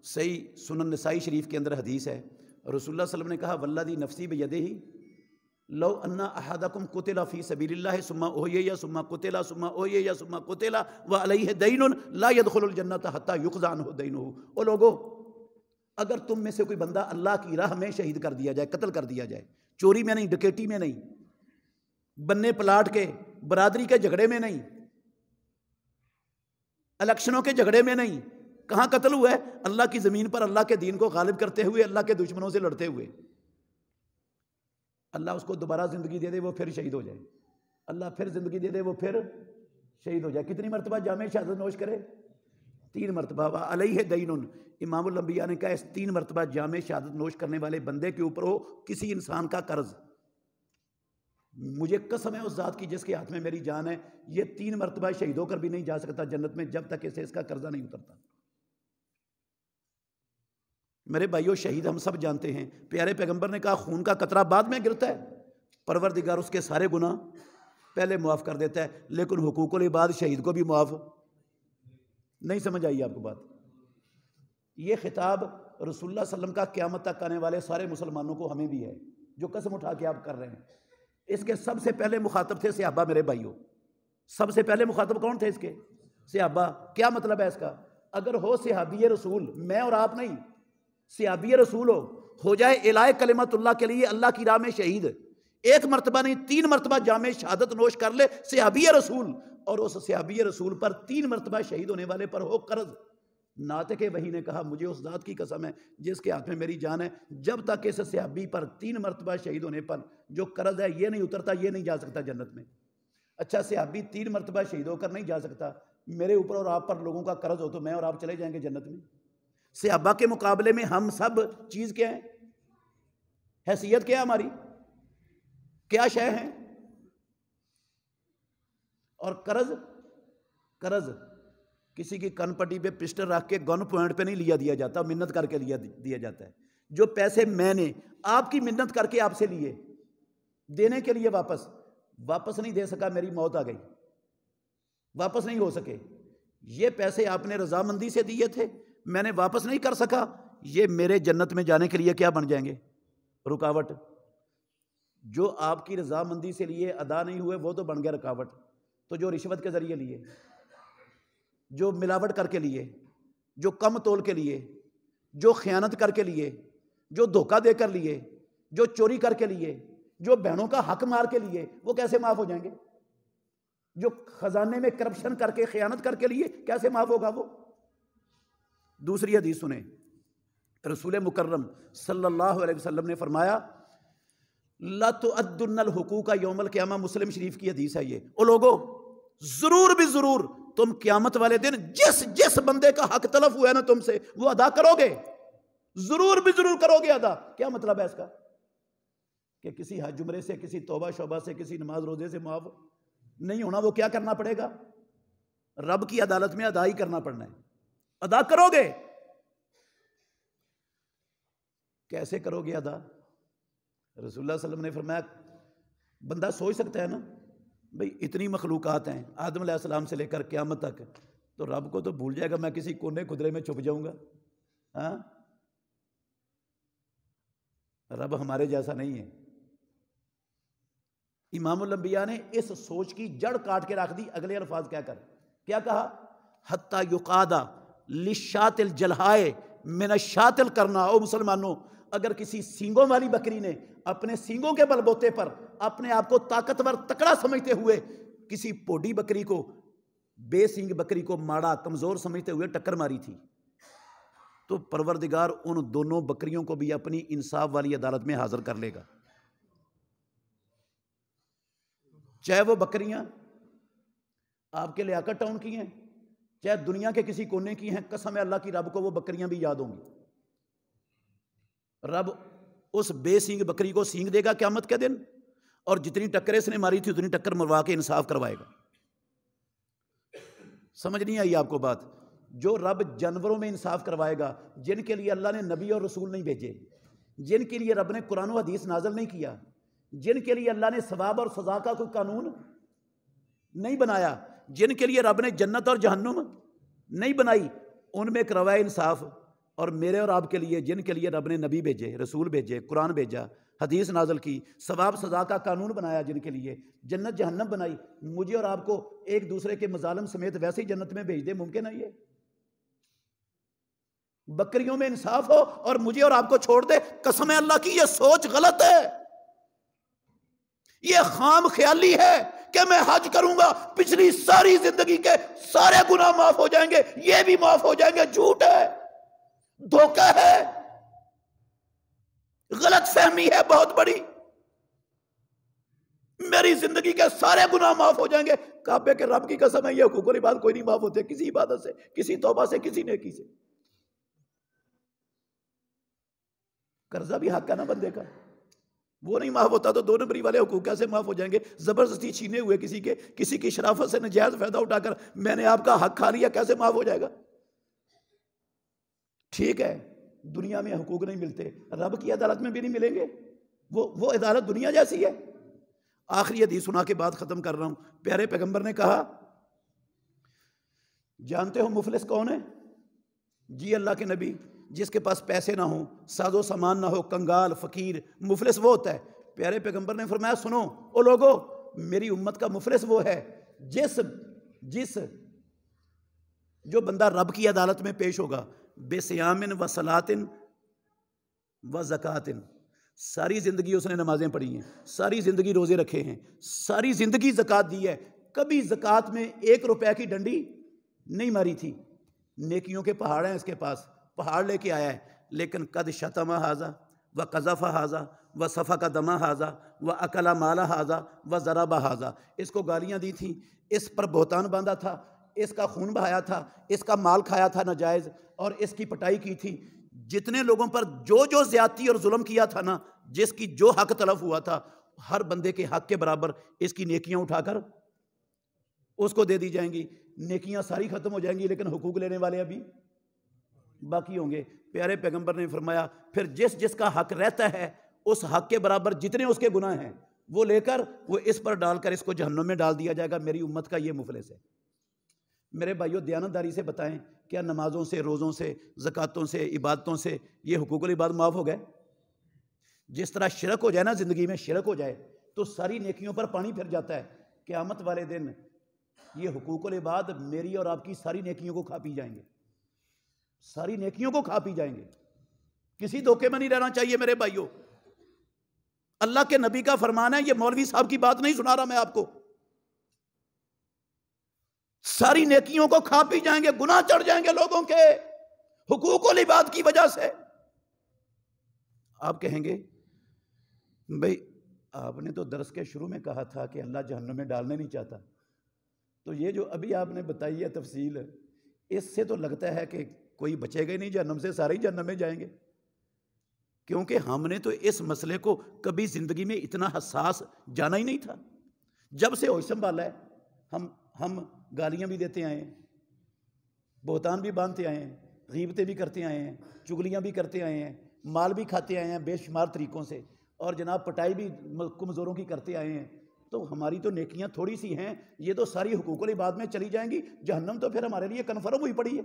صحیح سنن نسائی شریف کے اندر حدیث ہے، رسول اللہ صلی اللہ علیہ وسلم نے کہا والذی نفسی بیدہ، لو ان احدکم قتل فی سبیل اللہ ثم احیی ثم قتل ثم احیی ثم قتل وعلیہ دین لا يدخل الجنۃ حتی یقضى عنہ دینہ. او لوگو، اگر تم میں سے کوئی بندہ اللہ کی راہ میں شہید کر دیا جائے، قتل کر دیا جائے، چوری میں نہیں، ڈکیٹی میں نہیں، بننے پلاٹ کے، برادری کے جھگڑے میں نہیں، الیکشنوں کے جھگڑے میں نہیں، کہاں قتل ہوا ہے؟ اللہ کی زمین پر اللہ کے دین کو غالب کرتے ہوئے، اللہ کے دشمنوں سے لڑتے ہوئے. اللہ اس کو دوبارہ زندگی دے دے، وہ پھر شہید ہو جائے. اللہ پھر زندگی دے دے، وہ پھر شہید ہو جائے. کتنی مرتبہ جامع شہادت نوش کرے؟ 3 مرتبہ. علیہ دین. امام الانبیاء نے کہا اس 3 مرتبہ جامع شہادت نوش کرنے والے بندے کے اوپر ہو کسی انسان کا قرض. مجھے قسم ہے اس ذات کی جس کے ہاتھ میں میری جان ہے، یہ 3 مرتبہ شہید ہو کر بھی نہیں جا سکتا جنت میں جب تک اسے اس کا قرضہ نہیں اترتا. میرے بھائیو، شہید ہم سب جانتے ہیں. پیارے پیغمبر نے کہا خون کا قطرہ بعد میں گرتا ہے، پروردگار اس کے سارے گناہ پہلے معاف کر دیتا ہے، لیکن حقوق العباد شہید کو بھی معاف نہیں. سمجھ آئی آپ کو بات؟ یہ خطاب رسول اللہ صلی اللہ علیہ وسلم کا قیامت تک آنے والے سارے مسلمانوں کو ہمیں بھی ہے، جو قسم اٹھا کے آپ کر رہے ہیں. اس کے سب سے پہلے مخاطب تھے صحابہ. میرے بھائیو، سب سے پہلے مخاطب کون تھے اس کے؟ صحابہ. کیا مطلب ہے اس کا؟ اگر ہو صحابی رسول، میں اور آپ نہیں، صحابی رسول ہو جائے الہ کلمت اللہ کے لیے اللہ کی راہ میں شہید، 1 مرتبہ نہیں 3 مرتبہ جامع شہادت نوش کر لے صحابی رسول، اور اس صحابی رسول پر 3 مرتبہ شہید ہونے والے پر ہو قرض. ناطق وحی نے کہا مجھے اس ذات کی قسم ہے جس کے ہاتھ میں میری جان ہے، جب تک اس صحابی پر 3 مرتبہ شہید ہونے پر جو قرض ہے یہ نہیں اترتا، یہ نہیں جا سکتا جنت میں. اچھا، صحابی 3 مرتبہ شہید ہو کر نہیں جا سکتا، میرے اوپر اور آپ پر لوگوں کا قرض ہو تو میں اور آپ چلے جائیں گے جنت میں؟ صحابہ کے مقابلے میں ہم سب چیز کیا ہیں؟ حیثیت کیا ہے ہماری؟ کیا شے ہیں؟ اور قرض کسی کی کن پٹی پہ پسٹل رکھ کے گن پوائنٹ پہ نہیں دیا جاتا، منت کر کے دیا جاتا ہے. جو پیسے میں نے آپ کی منت کر کے آپ سے لیے، دینے کے لیے واپس نہیں دے سکا، میری موت آ گئی، واپس نہیں ہو سکے. یہ پیسے آپ نے رضامندی سے دیے تھے، میں نے واپس نہیں کر سکا، یہ میرے جنت میں جانے کے لیے کیا بن جائیں گے؟ رکاوٹ. جو آپ کی رضامندی سے لیے ادا نہیں ہوئے وہ تو بن گیا رکاوٹ. تو جو رشوت کے ذریعے لیے، جو ملاوٹ کر کے لیے، جو کم تول کے لیے، جو خیانت کر کے لیے، جو دھوکہ دے کر لیے، جو چوری کر کے لیے، جو بہنوں کا حق مار کے لیے، وہ کیسے معاف ہو جائیں گے؟ جو خزانے میں کرپشن کر کے خیانت کر کے لیے کیسے معاف ہوگا وہ؟ دوسری حدیث سنیں، رسول مکرم صلی اللہ علیہ وسلم نے فرمایا لَتُؤَدُّنَّ الْحُقُوقَ یوم القیامہ. مسلم شریف کی حدیث ہے یہ. او لوگو، ضرور بھی ضرور تم قیامت والے دن جس بندے کا حق تلف ہوا ہے نا تم سے، وہ ادا کرو گے، ضرور بھی ضرور کرو گے ادا. کیا مطلب ہے اس کا؟ کہ کسی حج عمرے سے، کسی توبہ شوبہ سے، کسی نماز روزے سے معاف نہیں ہونا. وہ کیا کرنا پڑے گا؟ رب کی عدالت میں ادا ہی کرنا پڑنا ہے. ادا کرو گے. کیسے کرو گے ادا؟ رسول اللہ صلی اللہ علیہ وسلم نے فرمایا، بندہ سوچ سکتا ہے نا بھئی اتنی مخلوقات ہیں آدم علیہ السلام سے لے کر قیامت تک، تو رب کو تو بھول جائے گا، میں کسی کونے خدرے میں چھپ جاؤں گا؟ ہاں، رب ہمارے جیسا نہیں ہے. امام الانبیاء نے اس سوچ کی جڑ کاٹ کے رکھ دی اگلے الفاظ کیا کر. کیا کہا؟ حتی یقاد للشاة الجلحاء من الشاة القرناء. او مسلمانوں، اگر کسی سینگوں والی بکری نے اپنے سینگوں کے بل بوتے پر اپنے آپ کو طاقتور تکڑا سمجھتے ہوئے کسی پوڈی بکری کو، بے سینگ بکری کو ماڑا کمزور سمجھتے ہوئے ٹکر ماری تھی، تو پروردگار ان دونوں بکریوں کو بھی اپنی انصاف والی عدالت میں حاضر کر لے گا. چاہے وہ بکریاں آپ کے لیاقت ٹاؤن کی ہیں، چاہے دنیا کے کسی کونے کی ہیں، قسم ہے اللہ کی رب کو وہ بکریاں بھی یاد ہوں گی. رب اس بے سینگ بکری کو سینگ دے گا قیامت کے دن، اور جتنی ٹکر اس نے ماری تھی اتنی ٹکر مروا کے انصاف کروائے گا. سمجھ نہیں آئی آپ کو بات؟ جو رب جانوروں میں انصاف کروائے گا، جن کے لیے اللہ نے نبی اور رسول نہیں بھیجے، جن کے لیے رب نے قرآن و حدیث نازل نہیں کیا، جن کے لیے اللہ نے ثواب اور سزا کا کوئی قانون نہیں بنایا، جن کے لیے رب نے جنت اور جہنم نہیں بنائی، ان میں کروائے انصاف. اور میرے اور آپ کے لیے جن کے لیے رب نے نبی بھیجے، رسول بھیجے، قرآن بھیجا، حدیث نازل کی، ثواب سزا کا قانون بنایا، جن کے لیے جنت جہنم بنائی، مجھے اور آپ کو ایک دوسرے کے مظالم سمیت ویسے ہی جنت میں بھیج دے، ممکن ہے یہ؟ بکریوں میں انصاف ہو اور مجھے اور آپ کو چھوڑ دے، قسم اللہ کی یہ سوچ غلط ہے، یہ خام خیالی ہے کہ میں حج کروں گا پچھلی ساری زندگی کے سارے گناہ معاف ہو جائیں گے، یہ بھی معاف ہو جائیں گے۔ جھوٹ ہے، دھوکہ ہے، غلط فہمی ہے بہت بڑی۔ میری زندگی کے سارے گناہ معاف ہو جائیں گے، کعبے کے رب کی قسم ہے یہ حقوق العباد کوئی نہیں معاف ہوتے، کسی عبادت سے، کسی توبہ سے، کسی نیکی سے۔ قرضہ بھی حق ہے نا بندے کا، وہ نہیں معاف ہوتا تو دو نمبری والے حقوق کیسے معاف ہو جائیں گے؟ زبردستی چھینے ہوئے کسی کی شرافت سے نجائز فائدہ اٹھا کر میں نے آپ کا حق کھا لیا، کیسے معاف ہو جائے گا؟ ٹھیک ہے دنیا میں حقوق نہیں ملتے، رب کی عدالت میں بھی نہیں ملیں گے، وہ عدالت دنیا جیسی ہے۔ آخری حدیث سنا کے بعد ختم کر رہا ہوں۔ پیارے پیغمبر نے کہا، جانتے ہو مفلس کون ہے؟ جی اللہ کے نبی، جس کے پاس پیسے نہ ہوں، ساز و سامان نہ ہو، کنگال، فقیر، مفلس وہ ہوتا ہے۔ پیارے پیغمبر نے فرمایا، سنو او لوگو، میری امت کا مفلس وہ ہے جس جو بندہ رب کی عدالت میں پیش ہوگا بے سیامن و صلاتن و زکاتن، ساری زندگی اس نے نمازیں پڑھی ہیں، ساری زندگی روزے رکھے ہیں، ساری زندگی زکات دی ہے، کبھی زکات میں 1 روپے کی ڈنڈی نہیں ماری تھی، نیکیوں کے پہاڑ ہیں اس کے پاس، پہاڑ لے کے آیا ہے، لیکن قد شتم ھذا و قذف ھذا و سفک دم ھذا و اکل مال ھذا و ضرب ھذا، اس کو گالیاں دی تھیں، اس پر بہتان باندھا تھا، اس کا خون بہایا تھا، اس کا مال کھایا تھا ناجائز، اور اس کی پٹائی کی تھی۔ جتنے لوگوں پر جو زیادتی اور ظلم کیا تھا نا، جس کی جو حق تلف ہوا تھا، ہر بندے کے حق کے برابر اس کی نیکیاں اٹھا کر اس کو دے دی جائیں گی۔ نیکیاں ساری ختم ہو جائیں گی، لیکن حقوق لینے والے ابھی باقی ہوں گے۔ پیارے پیغمبر نے فرمایا، پھر جس کا حق رہتا ہے اس حق کے برابر جتنے اس کے گناہ ہیں وہ لے کر وہ اس پر ڈال کر اس کو جہنم میں ڈال دیا جائے گا۔ میری امت کا یہ مفلس ہے۔ میرے بھائیو دیانتداری سے بتائیں، کیا نمازوں سے، روزوں سے، زکاتوں سے، عبادتوں سے یہ حقوق العباد معاف ہو گئے؟ جس طرح شرک ہو جائے نا، زندگی میں شرک ہو جائے تو ساری نیکیوں پر پانی پھر جاتا ہے۔ قیامت والے دن یہ حقوق العباد میری اور آپ کی ساری نیکیوں کو کھا پی جائیں گے، ساری نیکیوں کو کھا پی جائیں گے۔ کسی دھوکے میں نہیں رہنا چاہیے میرے بھائیو۔ اللہ کے نبی کا فرمان ہے، یہ مولوی صاحب کی بات نہیں سنا رہا میں آپ کو۔ ساری نیکیوں کو کھا پی جائیں گے، گناہ چڑھ جائیں گے لوگوں کے حقوق العباد کی وجہ سے۔ آپ کہیں گے بھئی آپ نے تو درس کے شروع میں کہا تھا کہ اللہ جہنم میں ڈالنے نہیں چاہتا، تو یہ جو ابھی آپ نے بتائی ہے تفصیل، اس سے تو لگتا ہے کہ کوئی بچے گا ہی نہیں جہنم سے، سارے ہی جہنم میں جائیں گے۔ کیونکہ ہم نے تو اس مسئلے کو کبھی زندگی میں اتنا حساس جانا ہی نہیں تھا۔ جب سے ہوش سنبھالا ہے ہم گالیاں بھی دیتے آئے ہیں، بہتان بھی باندھتے آئے ہیں، غیبتیں بھی کرتے آئے ہیں، چگلیاں بھی کرتے آئے ہیں، مال بھی کھاتے آئے ہیں بے شمار طریقوں سے، اور جناب پٹائی بھی کمزوروں کی کرتے آئے ہیں۔ تو ہماری تو نیکیاں تھوڑی سی ہیں، یہ تو ساری حقوق العباد میں چلی جائیں گی، جہنم تو پھر ہمارے لیے کنفرم ہوئی پڑی ہے۔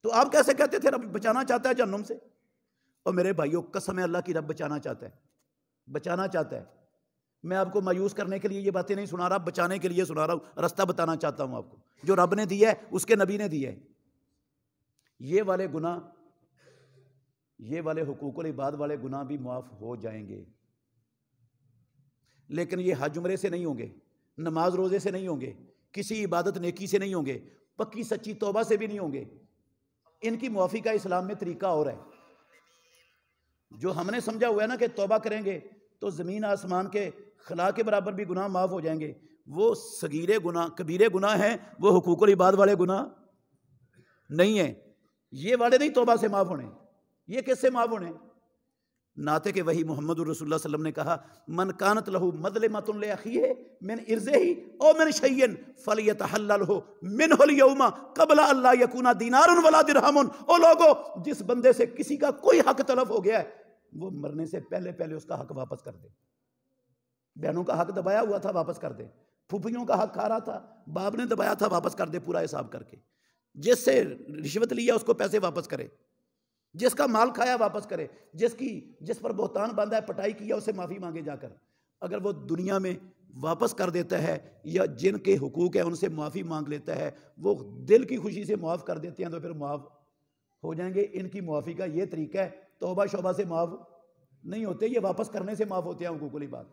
تو آپ کیسے کہتے تھے رب بچانا چاہتا ہے جہنم سے؟ اور میرے بھائیو قسم اللہ کی، رب بچانا چاہتا ہے، بچانا چاہتا ہے۔ میں آپ کو مایوس کرنے کے لیے یہ باتیں نہیں سنا رہا، بچانے کے لیے سنا رہا ہوں، راستہ بتانا چاہتا ہوں آپ کو، جو رب نے دیا ہے اس کے نبی نے دیا ہے۔ یہ والے گناہ، یہ والے حقوق العباد والے گناہ بھی معاف ہو جائیں گے، لیکن یہ حج عمرے سے نہیں ہوں گے، نماز روزے سے نہیں ہوں گے، کسی عبادت نیکی سے نہیں ہوں گے، پکی سچی توبہ سے بھی نہیں ہوں گے۔ ان کی معافی کا اسلام میں طریقہ اور ہے۔ جو ہم نے سمجھا ہوا ہے نا کہ توبہ کریں گے تو زمین آسمان کے خلا کے برابر بھی گناہ معاف ہو جائیں گے، وہ صغیرے گناہ، کبیرے گناہ ہیں، وہ حقوق العباد والے گناہ نہیں ہیں۔ یہ والے نہیں توبہ سے معاف ہونے، یہ کس سے معاف ہونے؟ ناطق کہ وہی محمد الرسول اللہ صلی اللہ علیہ وسلم نے کہا، من کانت لہ مظلمۃ لاخیہ من ارضہ او من شیء فلیتحللہ منہ اليوم قبل ان لا یکون دینار ولا درہم۔ او لوگو، جس بندے سے کسی کا کوئی حق تلف ہو گیا ہے وہ مرنے سے پہلے اس کا حق واپس کر دے۔ بہنوں کا حق دبایا ہوا تھا، واپس کر دے۔ پھوپھیوں کا حق کھا رہا تھا، باپ نے دبایا تھا، واپس کر دے، پورا حساب کر کے۔ جس سے رشوت لیا اس کو پیسے واپس کرے، جس کا مال کھایا واپس کرے، جس پر بہتان باندھا ہے، پٹائی کیا، اسے معافی مانگے جا کر۔ اگر وہ دنیا میں واپس کر دیتا ہے یا جن کے حقوق ہیں ان سے معافی مانگ لیتا ہے، وہ دل کی خوشی سے معاف کر دیتے ہیں تو پھر معاف ہو جائیں گے۔ ان کی معافی کا یہ طریقہ ہے، توبہ شوبہ سے معاف نہیں ہوتے، یہ واپس کرنے سے معاف ہوتے ہیں حقوق والی بات۔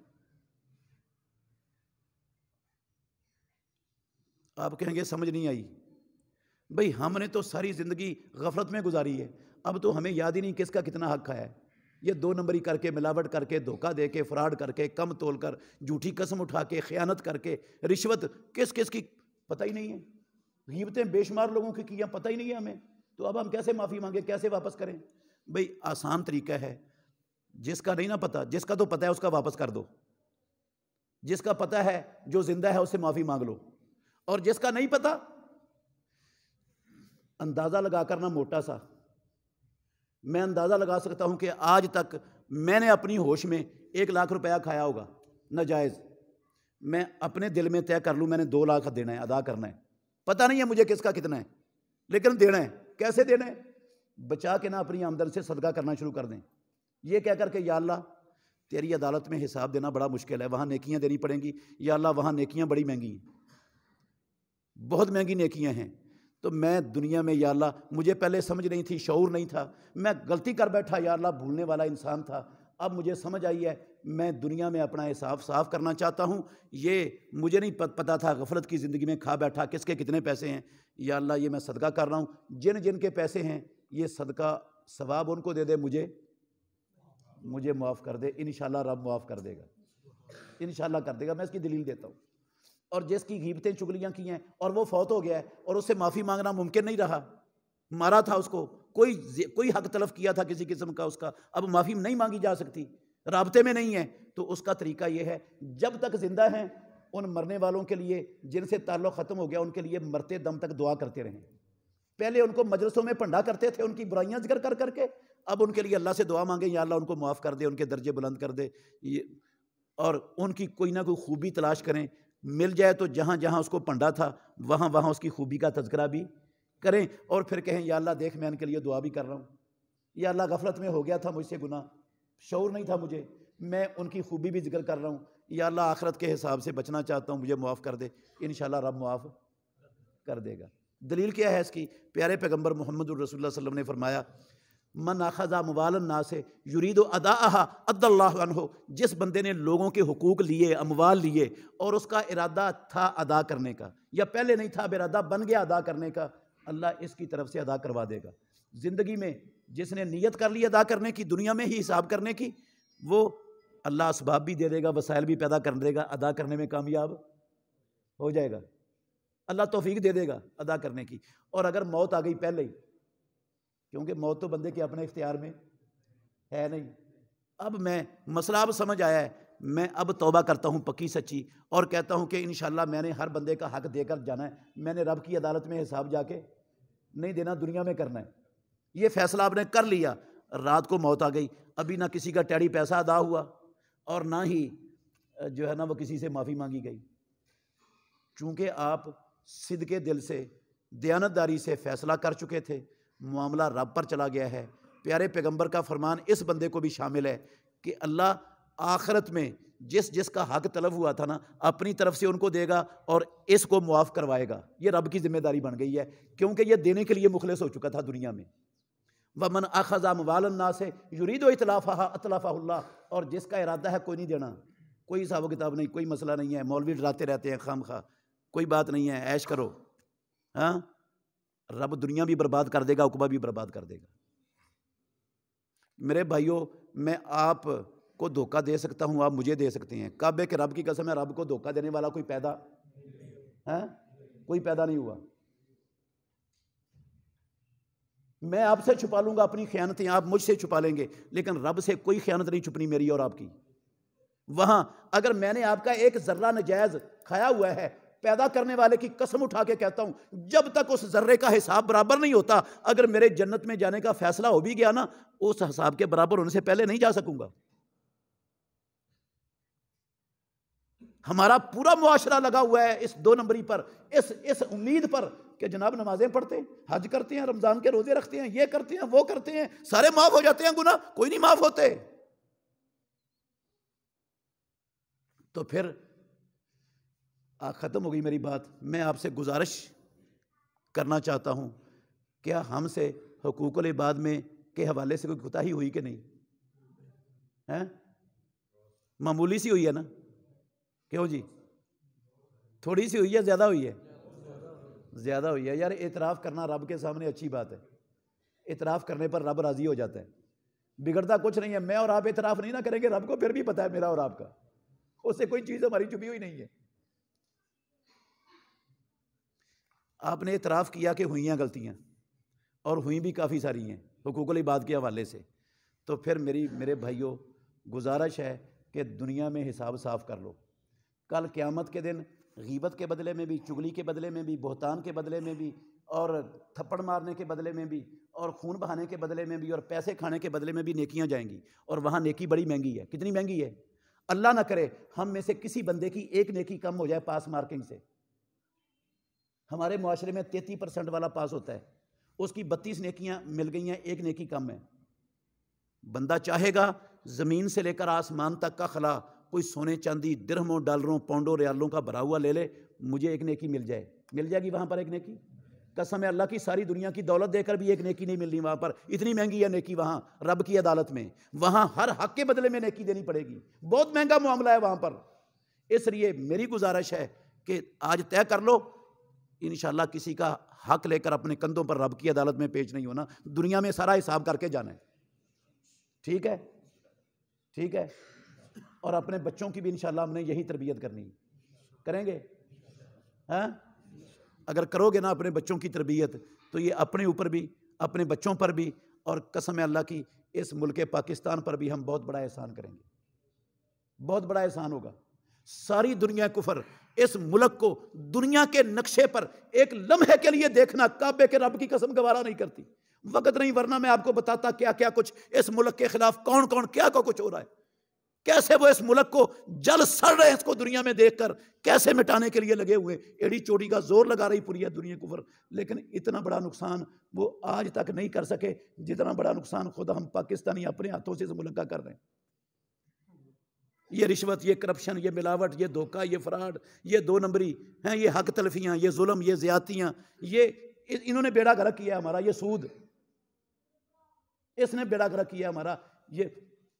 آپ کہیں گے سمجھ نہیں آئی۔ بھئی ہم نے تو ساری زندگی غفلت میں گزاری ہے، اب تو ہمیں یاد ہی نہیں کس کا کتنا حق ہے۔ یہ 2 نمبری کر کے، ملاوٹ کر کے، دھوکہ دے کے، فراڈ کر کے، کم تول کر، جھوٹی قسم اٹھا کے، خیانت کر کے، رشوت کس کس کی پتہ ہی نہیں ہے، غیبتیں بے شمار لوگوں کی کیا پتہ ہی نہیں ہے ہمیں، تو اب ہم کیسے معافی مانگیں، کیسے واپس کریں؟ بھئی آسان طریقہ ہے، جس کا نہیں نہ پتہ، جس کا تو پتہ ہے اس کا واپس کر دو، جس کا پتہ ہے جو زندہ ہے اس سے معافی مانگ لو، اور جس کا نہیں پتہ اندازہ لگا کر نہ موٹا سا، میں اندازہ لگا سکتا ہوں کہ آج تک میں نے اپنی ہوش میں 1 لاکھ روپیہ کھایا ہوگا ناجائز، میں اپنے دل میں طے کر لوں میں نے 2 لاکھ دینا ہے، ادا کرنا ہے، پتہ نہیں ہے مجھے کس کا کتنا ہے، لیکن دینا ہے۔ کیسے دینا ہے؟ بچا کے نہ اپنی آمدن سے صدقہ کرنا شروع کر دیں، یہ کہہ کر کہ یا اللہ تیری عدالت میں حساب دینا بڑا مشکل ہے، وہاں نیکیاں دینی پڑیں گی، یا اللہ وہاں نیکیاں بڑی مہنگی ہیں، بہت مہنگی نیکیاں ہیں، تو میں دنیا میں یا اللہ مجھے پہلے سمجھ نہیں تھی، شعور نہیں تھا، میں غلطی کر بیٹھا یا اللہ، بھولنے والا انسان تھا، اب مجھے سمجھ آئی ہے، میں دنیا میں اپنا حساب صاف کرنا چاہتا ہوں، یہ مجھے نہیں پتا تھا، غفلت کی زندگی میں کھا بیٹھا کس کے کتنے پیسے ہیں، یا اللہ یہ میں صدقہ کر رہا ہوں، جن جن کے پیسے ہیں یہ صدقہ ثواب ان کو دے دے، مجھے معاف کر دے، انشاءاللہ رب معاف کر دے گا، انشاءاللہ کر دے گا، میں اس کی دلیل دیتا ہوں۔ اور جس کی غیبتیں چگلیاں کی ہیں اور وہ فوت ہو گیا ہے اور اس سے معافی مانگنا ممکن نہیں رہا، مارا تھا اس کو، کوئی حق تلف کیا تھا کسی قسم کا، اس کا اب معافی نہیں مانگی جا سکتی، رابطے میں نہیں ہے، تو اس کا طریقہ یہ ہے جب تک زندہ ہیں ان مرنے والوں کے لیے جن سے تعلق ختم ہو گیا ان کے لیے مرتے دم تک دعا کرتے رہیں۔ پہلے ان کو مجلسوں میں پنڈا کرتے تھے ان کی برائیاں ذکر کر کر کے، اب ان کے لیے اللہ سے دعا مانگیں یا اللہ ان کو معاف کر دے، ان کے درجے بلند کر دے، اور ان کی کوئی نہ کوئی خوبی تلاش کریں، مل جائے تو جہاں جہاں اس کو پنڈا تھا وہاں وہاں اس کی خوبی کا تذکرہ بھی کریں، اور پھر کہیں یا اللہ دیکھ میں ان کے لیے دعا بھی کر رہا ہوں، یا اللہ غفلت میں ہو گیا تھا مجھ سے گناہ، شعور نہیں تھا مجھے، میں ان کی خوبی بھی ذکر کر رہا ہوں، یا اللہ آخرت کے حساب سے بچنا چاہتا ہوں، مجھے معاف کر دے، انشاءاللہ رب معاف کر دے گا۔ دلیل کیا ہے اس کی؟ پیارے پیغمبر محمد الرسول اللہ صلی اللہ علیہ وسلم نے فرمایا من اخذ اموال الناس یرید اداءها ادى الله عنه، جس بندے نے لوگوں کے حقوق لیے، اموال لیے، اور اس کا ارادہ تھا ادا کرنے کا، یا پہلے نہیں تھا اب ارادہ بن گیا ادا کرنے کا، اللہ اس کی طرف سے ادا کروا دے گا۔ زندگی میں جس نے نیت کر لی ادا کرنے کی، دنیا میں ہی حساب کرنے کی، وہ اللہ اسباب بھی دے دے گا، وسائل بھی پیدا کر دے گا، ادا کرنے میں کامیاب ہو جائے گا، اللہ توفیق دے دے گا ادا کرنے کی۔ اور اگر موت آ گئی پہلے ہی، کیونکہ موت تو بندے کے اپنے اختیار میں ہے نہیں، اب میں مسئلہ اب سمجھ آیا ہے، میں اب توبہ کرتا ہوں پکی سچی، اور کہتا ہوں کہ انشاءاللہ میں نے ہر بندے کا حق دے کر جانا ہے، میں نے رب کی عدالت میں حساب جا کے نہیں دینا، دنیا میں کرنا ہے۔ یہ فیصلہ آپ نے کر لیا، رات کو موت آ گئی، ابھی نہ کسی کا ٹیڑی پیسہ ادا ہوا اور نہ ہی جو ہے نا وہ کسی سے معافی مانگی گئی، چونکہ آپ صدقے دل سے، دیانتداری سے فیصلہ کر چکے تھے، معاملہ رب پر چلا گیا ہے۔ پیارے پیغمبر کا فرمان اس بندے کو بھی شامل ہے کہ اللہ آخرت میں جس کا حق طلب ہوا تھا نا، اپنی طرف سے ان کو دے گا اور اس کو معاف کروائے گا، یہ رب کی ذمہ داری بن گئی ہے، کیونکہ یہ دینے کے لیے مخلص ہو چکا تھا دنیا میں۔ وَمَنْ أَخَذَ أَمْوَالَ النَّاسِ يُرِيدُ إِتْلَافَهَا أَتْلَفَهُ اللَّهُ، اور جس کا ارادہ ہے کوئی نہیں دینا، کوئی حساب و کتاب نہیں، کوئی مسئلہ نہیں ہے، مولوی ڈراتے رہتے ہیں خام خواہ، کوئی بات نہیں ہے، عیش کرو، ہاں رب دنیا بھی برباد کر دے گا، عقبہ بھی برباد کر دے گا۔ میرے بھائیوں، میں آپ کو دھوکہ دے سکتا ہوں، آپ مجھے دے سکتے ہیں، کعبے کے رب کی قسم ہے، رب کو دھوکہ دینے والا کوئی پیدا نہیں ہوا۔ میں آپ سے چھپا لوں گا اپنی خیانتیں، آپ مجھ سے چھپا لیں گے، لیکن رب سے کوئی خیانت نہیں چھپنی میری اور آپ کی۔ وہاں اگر میں نے آپ کا ایک ذرہ نجائز کھایا ہوا ہے، پیدا کرنے والے کی قسم اٹھا کے کہتا ہوں، جب تک اس ذرے کا حساب برابر نہیں ہوتا، اگر میرے جنت میں جانے کا فیصلہ ہو بھی گیا نا، اس حساب کے برابر ہونے سے پہلے نہیں جا سکوں گا۔ ہمارا پورا معاشرہ لگا ہوا ہے اس 2 نمبری پر، اس امید پر کہ جناب نمازیں پڑھتے ہیں، حج کرتے ہیں، رمضان کے روزے رکھتے ہیں، یہ کرتے ہیں، وہ کرتے ہیں، سارے معاف ہو جاتے ہیں گناہ؟ کوئی نہیں معاف ہوتے۔ تو پھر ختم ہو گئی میری بات۔ میں آپ سے گزارش کرنا چاہتا ہوں، کیا ہم سے حقوق العباد میں کے حوالے سے کوئی کوتاہی ہوئی کہ نہیں؟ معمولی سی ہوئی ہے نا؟ کیوں جی؟ تھوڑی سی ہوئی ہے، زیادہ ہوئی ہے؟ زیادہ ہوئی ہے۔ یار اعتراف کرنا رب کے سامنے اچھی بات ہے، اعتراف کرنے پر رب راضی ہو جاتا ہے، بگڑتا کچھ نہیں ہے۔ میں اور آپ اعتراف نہیں نہ کریں گے، رب کو پھر بھی پتہ ہے میرا اور آپ کا، اس سے کوئی چیز ہماری چھپی ہوئی نہیں ہے۔ آپ نے اعتراف کیا کہ ہوئی ہیں غلطیاں، اور ہوئی بھی کافی ساری ہیں حقوق العباد کے حوالے سے، تو پھر میرے بھائیوں گزارش ہے کہ دنیا میں حساب صاف کر لو۔ کل قیامت کے دن غیبت کے بدلے میں بھی، چغلی کے بدلے میں بھی، بہتان کے بدلے میں بھی، اور تھپڑ مارنے کے بدلے میں بھی، اور خون بہانے کے بدلے میں بھی، اور پیسے کھانے کے بدلے میں بھی نیکیاں جائیں گی، اور وہاں نیکی بڑی مہنگی ہے۔ کتنی مہنگی ہے؟ اللہ نہ کرے ہم میں سے کسی بندے کی ایک نیکی کم ہو جائے پاس مارکنگ سے۔ ہمارے معاشرے میں 33% والا پاس ہوتا ہے، اس کی 32 نیکیاں مل گئی ہیں، ایک نیکی کم ہے۔ بندہ چاہے گا زمین سے لے کر آسمان تک کا خلا، کوئی سونے چاندی درہموں ڈالروں پاؤنڈوں ریالوں کا بھرا ہوا لے لے، مجھے ایک نیکی مل جائے گی وہاں پر ایک نیکی؟ قسم ہے اللہ کی، ساری دنیا کی دولت دے کر بھی ایک نیکی نہیں ملنی وہاں پر، اتنی مہنگی ہے نیکی وہاں رب کی عدالت میں۔ وہاں ہر حق کے بدلے میں نیکی دینی پڑے گی، بہت مہنگا معاملہ ہے وہاں پر۔ اس لیے میری گزارش ہے کہ آج طے کر لو، انشاءاللہ کسی کا حق لے کر اپنے کندھوں پر رب کی عدالت میں پیش نہیں ہونا، دنیا میں سارا حساب کر کے جانا ہے۔ ٹھیک ہے؟ ٹھیک ہے؟ اور اپنے بچوں کی بھی انشاءاللہ ہم نے یہی تربیت کرنی ہے، کریں گے؟ ہاں اگر کرو گے نا اپنے بچوں کی تربیت، تو یہ اپنے اوپر بھی، اپنے بچوں پر بھی، اور قسم اللہ کی اس ملک پاکستان پر بھی ہم بہت بڑا احسان کریں گے، بہت بڑا احسان ہوگا۔ ساری دنیا کفر اس ملک کو دنیا کے نقشے پر ایک لمحے کے لیے دیکھنا کعبے کے رب کی قسم گوارا نہیں کرتی، وقت نہیں، ورنہ میں آپ کو بتاتا کیا کیا کچھ اس ملک کے خلاف، کون کون کیا کچھ ہو رہا ہے، کیسے وہ اس ملک کو جل سڑ رہے ہیں، اس کو دنیا میں دیکھ کر کیسے مٹانے کے لیے لگے ہوئے، ایڑی چوڑی کا زور لگا رہی پوری ہے دنیا کفر، لیکن اتنا بڑا نقصان وہ آج تک نہیں کر سکے جتنا بڑا نقصان خود ہم پاکستانی اپنے ہاتھوں سے اس ملک کا کر رہے ہیں۔ یہ رشوت، یہ کرپشن، یہ ملاوٹ، یہ دھوکہ، یہ فراڈ، یہ دو نمبری ہیں، یہ حق تلفیاں، یہ ظلم، یہ زیادتیاں، یہ انہوں نے بیڑا غرق کیا ہمارا۔ یہ سود، اس نے بیڑا غرق کیا ہمارا۔ یہ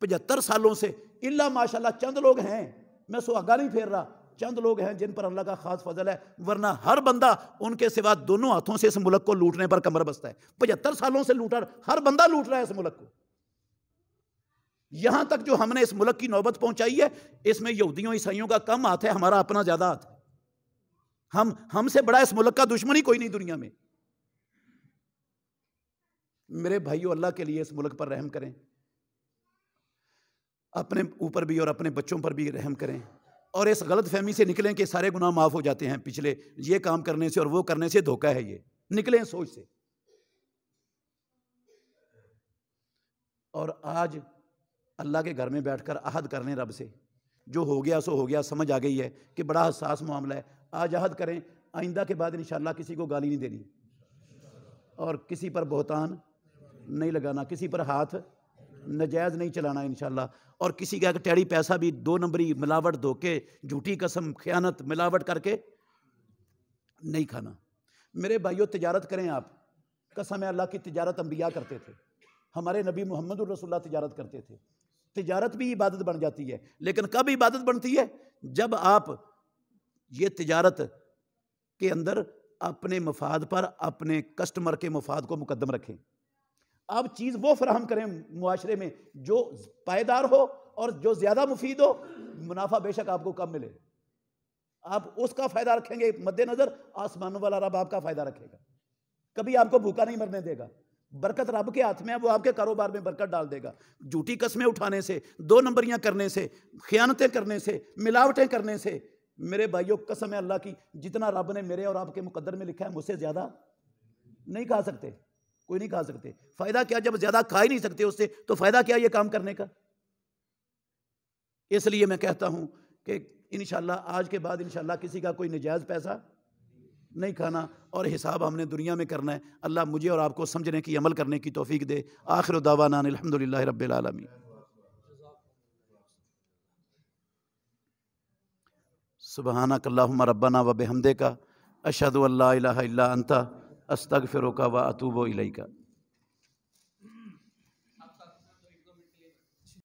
75 سالوں سے اللہ ماشاءاللہ چند لوگ ہیں، میں سہاگا نہیں پھیر رہا، چند لوگ ہیں جن پر اللہ کا خاص فضل ہے، ورنہ ہر بندہ ان کے سوا دونوں ہاتھوں سے اس ملک کو لوٹنے پر کمر بستہ ہے۔ 75 سالوں سے لوٹا، ہر بندہ لوٹ رہا ہے اس ملک کو۔ یہاں تک جو ہم نے اس ملک کی نوبت پہنچائی ہے، اس میں یہودیوں عیسائیوں کا کم ہاتھ ہے، ہمارا اپنا زیادہ ہاتھ ہے۔ ہم سے بڑا اس ملک کا دشمن ہی کوئی نہیں دنیا میں۔ میرے بھائیو، اللہ کے لیے اس ملک پر رحم کریں، اپنے اوپر بھی اور اپنے بچوں پر بھی رحم کریں، اور اس غلط فہمی سے نکلیں کہ سارے گناہ معاف ہو جاتے ہیں پچھلے یہ کام کرنے سے اور وہ کرنے سے، دھوکہ ہے، یہ نکلیں سوچ سے۔ اور آج اللہ کے گھر میں بیٹھ کر عہد کر لیں رب سے، جو ہو گیا سو ہو گیا، سمجھ آ گئی ہے کہ بڑا حساس معاملہ ہے، آج عہد کریں آئندہ کے بعد انشاءاللہ کسی کو گالی نہیں دینی، اور کسی پر بہتان نہیں لگانا، کسی پر ہاتھ نجائز نہیں چلانا انشاءاللہ، اور کسی کا ٹیڑی پیسہ بھی 2 نمبری، ملاوٹ، دھوکے، جھوٹی قسم، خیانت، ملاوٹ کر کے نہیں کھانا۔ میرے بھائیو، تجارت کریں آپ، قسم اللہ کی تجارت انبیاء کرتے تھے، ہمارے نبی محمد الرسول اللہ تجارت کرتے تھے۔ تجارت بھی عبادت بن جاتی ہے، لیکن کب عبادت بنتی ہے؟ جب آپ یہ تجارت کے اندر اپنے مفاد پر اپنے کسٹمر کے مفاد کو مقدم رکھیں۔ آپ چیز وہ فراہم کریں معاشرے میں جو پائیدار ہو اور جو زیادہ مفید ہو، منافع بے شک آپ کو کم ملے، آپ اس کا فائدہ رکھیں گے مد نظر، آسمانوں والا رب آپ کا فائدہ رکھے گا، کبھی آپ کو بھوکا نہیں مرنے دے گا۔ برکت رب کے ہاتھ میں ہے، وہ آپ کے کاروبار میں برکت ڈال دے گا۔ جھوٹی قسمیں اٹھانے سے، 2 نمبریاں کرنے سے، خیانتیں کرنے سے، ملاوٹیں کرنے سے، میرے بھائیوں قسم اللہ کی، جتنا رب نے میرے اور آپ کے مقدر میں لکھا ہے مجھ سے زیادہ نہیں کھا سکتے، کوئی نہیں کھا سکتے۔ فائدہ کیا جب زیادہ کھا ہی نہیں سکتے اس سے، تو فائدہ کیا یہ کام کرنے کا؟ اس لیے میں کہتا ہوں کہ انشاءاللہ آج کے بعد انشاءاللہ کسی کا کوئی نجائز پیسہ نہیں کھانا، اور حساب ہم نے دنیا میں کرنا ہے۔ اللہ مجھے اور آپ کو سمجھنے کی، عمل کرنے کی توفیق دے۔ آخر دعوانا ان الحمدللہ رب العالمین۔ سبحانک اللہم ربنا و بحمدک، اشہد ان لا الہ الا انت، استغفرک و اتوب الیک۔